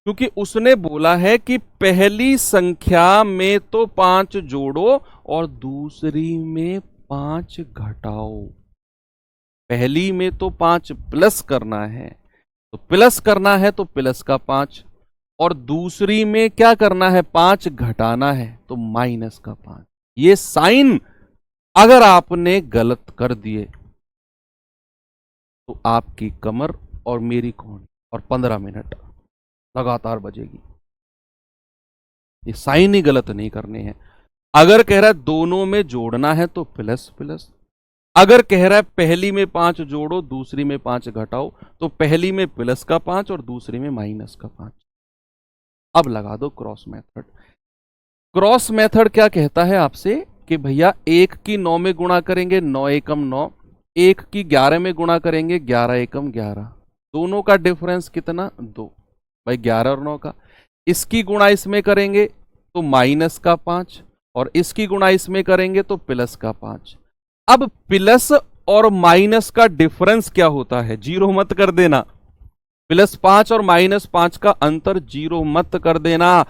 क्योंकि उसने बोला है कि पहली संख्या में तो 5 जोड़ो और दूसरी में 5 घटाओ। पहली में तो 5 प्लस करना है, तो प्लस करना है तो प्लस का 5, और दूसरी में क्या करना है? 5 घटाना है, तो माइनस का 5। ये साइन अगर आपने गलत कर दिए तो आपकी कमर और मेरी कौन और 15 मिनट लगातार बजेगी। ये साइन ही गलत नहीं करने हैं। अगर कह रहा है दोनों में जोड़ना है तो प्लस प्लस, अगर कह रहा है पहली में 5 जोड़ो दूसरी में 5 घटाओ, तो पहली में प्लस का 5 और दूसरी में माइनस का 5। अब लगा दो क्रॉस मेथड। क्रॉस मेथड क्या कहता है आपसे कि भैया 1 की 9 में गुणा करेंगे 9 एकम 9, 1 की 11 में गुणा करेंगे 11 एकम 11। दोनों का डिफरेंस कितना? 2। भाई 11 और 9 का। इसकी गुणा इसमें करेंगे तो माइनस का 5, और इसकी गुणा इसमें करेंगे तो प्लस का 5। अब प्लस और माइनस का डिफरेंस क्या होता है? जीरो मत कर देना। +5 और -5 का अंतर जीरो मत कर देना।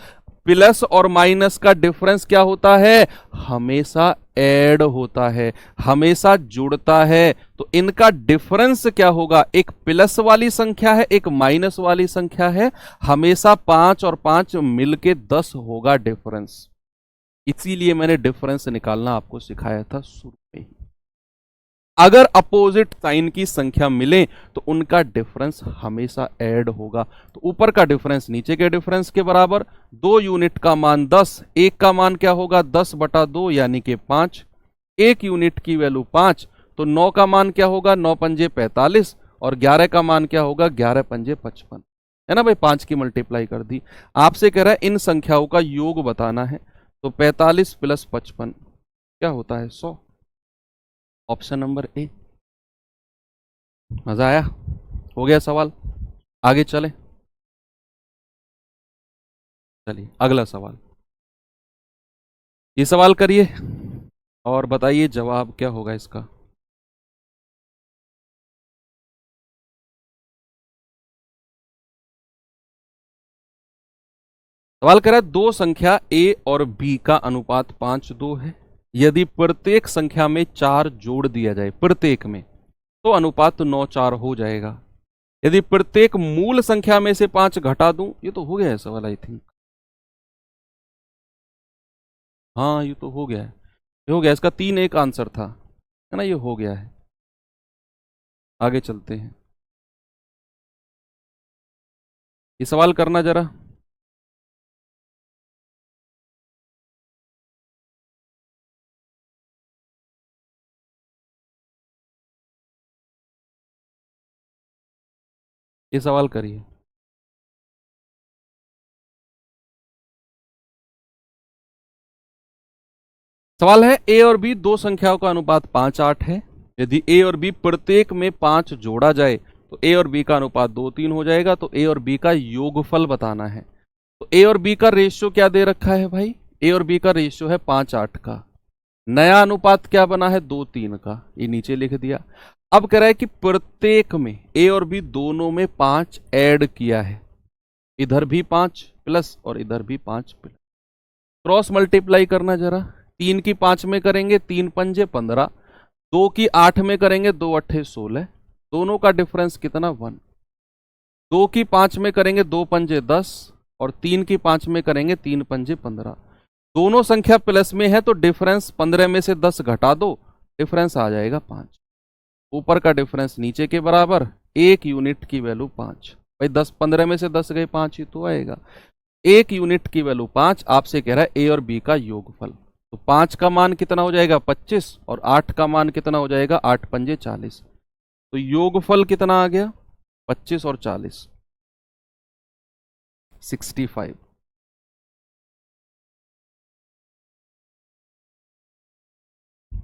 प्लस और माइनस का डिफरेंस क्या होता है? हमेशा ऐड होता है, हमेशा जुड़ता है। तो इनका डिफरेंस क्या होगा? एक प्लस वाली संख्या है, एक माइनस वाली संख्या है, हमेशा 5 और 5 मिलके 10 होगा डिफरेंस। इसीलिए मैंने डिफरेंस निकालना आपको सिखाया था शुरू में ही। अगर अपोजिट साइन की संख्या मिले तो उनका डिफरेंस हमेशा ऐड होगा। तो ऊपर का डिफरेंस नीचे के डिफरेंस के बराबर। 2 यूनिट का मान 10, 1 का मान क्या होगा? 10/2 यानी कि 5। 1 यूनिट की वैल्यू 5, तो 9 का मान क्या होगा? 9 पंजे 45, और 11 का मान क्या होगा? 11 पंजे 55, है ना भाई। 5 की मल्टीप्लाई कर दी। आपसे कह रहा है इन संख्याओं का योग बताना है, तो 45 + 55 क्या होता है? 100। Option number A. मजा आया? हो गया सवाल? आगे चले। चलिए अगला सवाल। ये सवाल करिए और बताइए जवाब क्या होगा इसका। सवाल कर रहा है दो संख्या a और b का अनुपात 5:2 है। यदि प्रत्येक संख्या में 4 जोड़ दिया जाए, प्रत्येक में, तो अनुपात 9:4 हो जाएगा। यदि प्रत्येक मूल संख्या में से 5 घटा दूं, ये तो हो गया है सवाल आई थिंक। हाँ ये तो हो गया है, ये हो गया। इसका 3-1 आंसर था, है ना। ये हो गया है। आगे चलते हैं। ये सवाल करना जरा। ये सवाल करिए। सवाल है a और b दो संख्याओं का अनुपात 5:8 है। यदि a और b प्रत्येक में 5 जोड़ा जाए तो a और b का अनुपात 2:3 हो जाएगा। तो a और b का योगफल बताना है। तो a और b का रेशियो क्या दे रखा है भाई? a और b का रेशियो है 5:8 का। नया अनुपात क्या बना है? 2:3 का। ये नीचे लिख दिया। अब कह रहा है कि प्रत्येक में a और b दोनों में 5 ऐड किया है। इधर भी 5 प्लस और इधर भी 5 प्लस। क्रॉस मल्टीप्लाई करना जरा। 3 की 5 में करेंगे 3 पंजे 15, 2 की 8 में करेंगे 2 अट्ठे 16। दोनों का डिफरेंस कितना? 1। 2 की 5 में करेंगे 2 पंजे 10, और 3 की 5 में करेंगे 3 पंजे 15। दोनों संख्या प्लस में है तो डिफरेंस 15 में से 10 घटा दो डिफरेंस आ जाएगा 5। ऊपर का डिफरेंस नीचे के बराबर, 1 यूनिट की वैल्यू 5। भाई 10-15 में से 10 गए, 5 ही तो आएगा। 1 यूनिट की वैल्यू 5। आपसे कह रहा है ए और बी का योगफल। तो 5 का मान कितना हो जाएगा 25, और 8 का मान कितना हो जाएगा 8 पंजे 40। तो योगफल कितना आ गया 25 और 40, 65।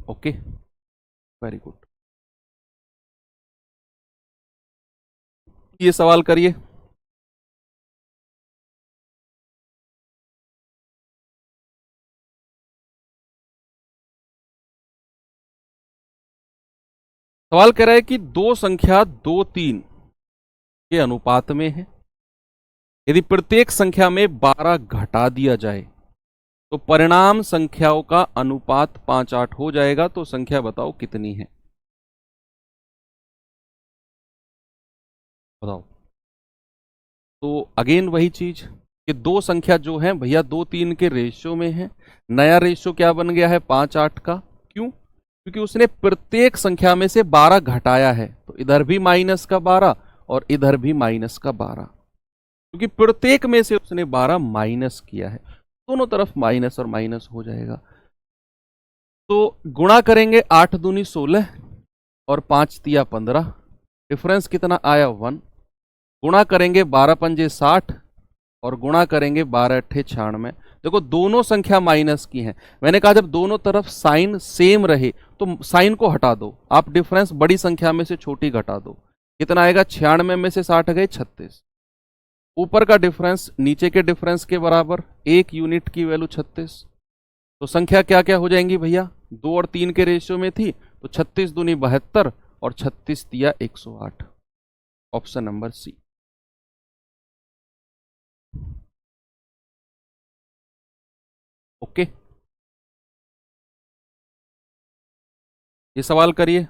Okay, very good. ये सवाल करिए। सवाल कह रहा है कि दो संख्या 2, 3 के अनुपात में है। यदि प्रत्येक संख्या में 12 घटा दिया जाए तो परिणाम संख्याओं का अनुपात 5-8 हो जाएगा। तो संख्या बताओ कितनी है, बताओ। तो अगेन वही चीज कि दो संख्या जो है भैया 2-3 के रेशियो में है। नया रेशियो क्या बन गया है 5-8 का। क्यों? क्योंकि उसने प्रत्येक संख्या में से 12 घटाया है। तो इधर भी माइनस का 12 और इधर भी माइनस का 12, क्योंकि प्रत्येक में से उसने 12 माइनस किया है। दोनों तरफ माइनस और माइनस हो जाएगा। तो गुणा करेंगे 8 दूनी 16 और 5 तिया 15। डिफरेंस कितना आया 1। गुणा करेंगे 12 पंजे 60 और गुणा करेंगे 12 अट्ठे 96। देखो दोनों संख्या माइनस की हैं। मैंने कहा जब दोनों तरफ साइन सेम रहे तो साइन को हटा दो। आप डिफरेंस बड़ी संख्या में से छोटी घटा दो। कितना आएगा 96 में से 60 गए 36। ऊपर का डिफरेंस नीचे के डिफरेंस के बराबर, 1 यूनिट की वैल्यू 36। तो संख्या क्या क्या हो जाएंगी भैया, 2 और 3 के रेशियो में थी तो 36 दूनी 72 और 36 तिया 108। Option number C. ओके, ये सवाल करिए।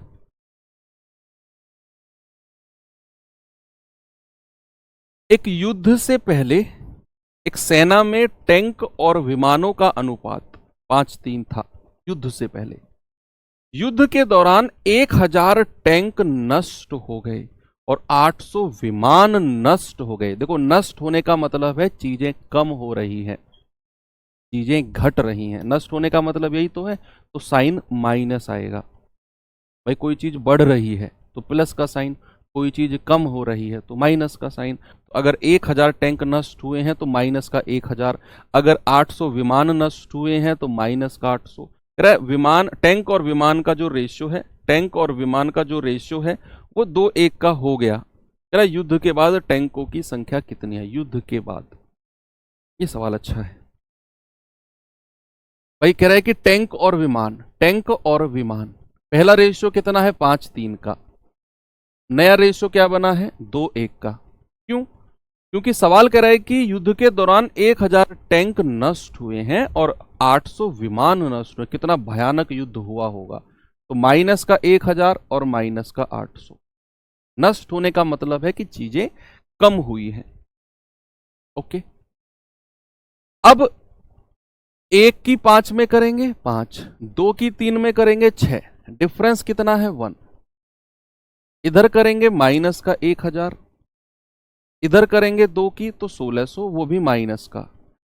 एक युद्ध से पहले एक सेना में टैंक और विमानों का अनुपात 5-3 था। युद्ध से पहले, युद्ध के दौरान 1000 टैंक नष्ट हो गए और 800 विमान नष्ट हो गए। देखो नष्ट होने का मतलब है चीजें कम हो रही हैं, चीजें घट रही हैं। नष्ट होने का मतलब यही तो है। तो साइन माइनस आएगा। भाई कोई चीज बढ़ रही है तो प्लस का साइन, कोई चीज कम हो रही है तो माइनस का साइन। तो अगर 1000 टैंक नष्ट हुए हैं तो माइनस का 1000। अगर 800 विमान नष्ट हुए हैं तो माइनस का 800। विमान, टैंक और विमान का जो रेशियो है, टैंक और विमान का जो रेशियो है वो 2:1 का हो गया। युद्ध के बाद टैंकों की संख्या कितनी है युद्ध के बाद। ये सवाल अच्छा है भाई। कह रहा है कि टैंक और विमान, टैंक और विमान, पहला रेशियो कितना है 5-3 का। नया रेशियो क्या बना है 2:1 का। क्यों? क्योंकि सवाल कह रहा है कि युद्ध के दौरान 1000 टैंक नष्ट हुए हैं और 800 विमान नष्ट हुए। कितना भयानक युद्ध हुआ होगा। तो माइनस का 1000 और माइनस का 800। नष्ट होने का मतलब है कि चीजें कम हुई हैं। ओके, अब 1 की 5 में करेंगे 5, 2 की 3 में करेंगे 6। डिफरेंस कितना है 1। इधर करेंगे माइनस का 1000, इधर करेंगे 2 की तो 1600, वो भी माइनस का।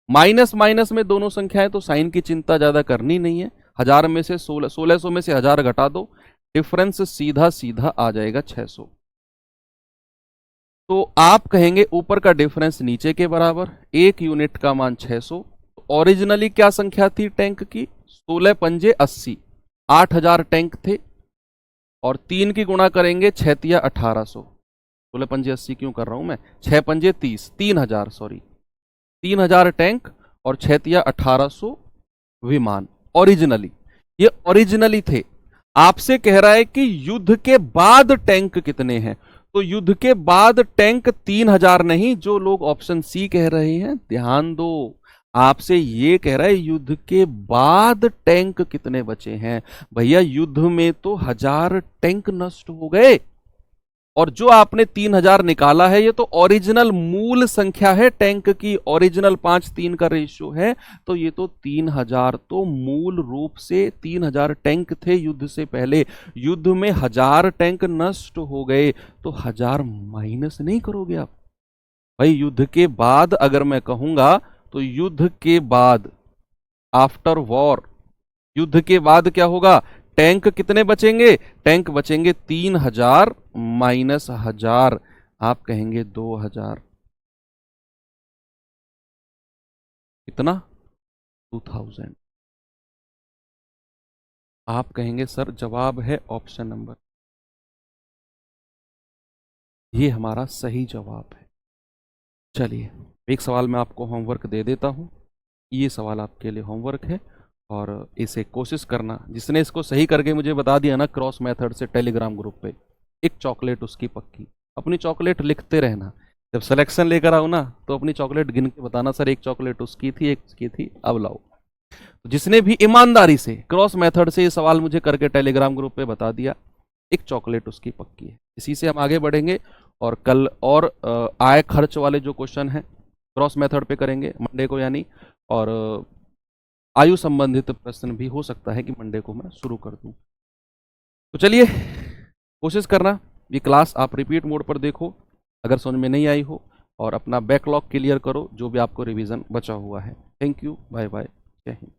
माइनस माइनस में दोनों संख्याएं, तो साइन की चिंता ज्यादा करनी नहीं है। 1000 में से 1600 में से 1000 घटा दो, डिफरेंस सीधा सीधा आ जाएगा 600। तो आप कहेंगे ऊपर का डिफरेंस नीचे के बराबर, 1 यूनिट का मान 600। तो ओरिजिनली क्या संख्या थी टैंक की 16 पंजे 80, 8000 टैंक थे। और 3 की गुणा करेंगे 6 तिया 1800। 16 पंजे 80 क्यों कर रहा हूं मैं, 6 पंजे 30, 3000 सॉरी, 3000 टैंक और 6 तिया 1800 विमान। ओरिजिनली, ये ओरिजिनली थे। आपसे कह रहा है कि युद्ध के बाद टैंक कितने हैं। तो युद्ध के बाद टैंक 3000 नहीं, जो लोग ऑप्शन सी कह रहे हैं ध्यान दो। आपसे ये कह रहा है युद्ध के बाद टैंक कितने बचे हैं। भैया युद्ध में तो 1000 टैंक नष्ट हो गए। और जो आपने 3000 निकाला है ये तो ओरिजिनल मूल संख्या है टैंक की, ओरिजिनल 5:3 का रेशियो है, तो ये तो 3000 तो मूल रूप से 3000 टैंक थे युद्ध से पहले। युद्ध में 1000 टैंक नष्ट हो गए तो 1000 माइनस नहीं करोगे आप भाई? युद्ध के बाद अगर मैं कहूंगा तो युद्ध के बाद, आफ्टर वॉर, युद्ध के बाद क्या होगा? टैंक कितने बचेंगे? टैंक बचेंगे 3000 माइनस 1000, आप कहेंगे 2000। कितना? 2000। आप कहेंगे सर जवाब है ऑप्शन नंबर, ये हमारा सही जवाब है। चलिए एक सवाल मैं आपको होमवर्क दे देता हूं, ये सवाल आपके लिए होमवर्क है और इसे कोशिश करना। जिसने इसको सही करके मुझे बता दिया ना क्रॉस मेथड से टेलीग्राम ग्रुप पे, एक चॉकलेट उसकी पक्की। अपनी चॉकलेट लिखते रहना, जब सिलेक्शन लेकर आओ ना तो अपनी चॉकलेट गिन के बताना, सर एक चॉकलेट उसकी थी, एक उसकी थी, अब लाओ। तो जिसने भी ईमानदारी से क्रॉस मेथड से ये सवाल मुझे करके टेलीग्राम ग्रुप पे बता दिया, एक चॉकलेट उसकी पक्की है। इसी से हम आगे बढ़ेंगे और कल और आय खर्च वाले जो क्वेश्चन हैं क्रॉस मेथड पे करेंगे मंडे को यानी, और आयु संबंधित प्रश्न भी हो सकता है कि मंडे को मैं शुरू कर दूं। तो चलिए कोशिश करना ये क्लास आप रिपीट मोड पर देखो अगर समझ में नहीं आई हो, और अपना बैकलॉग क्लियर करो जो भी आपको रिवीजन बचा हुआ है। थैंक यू, बाय बाय, जय हिंद।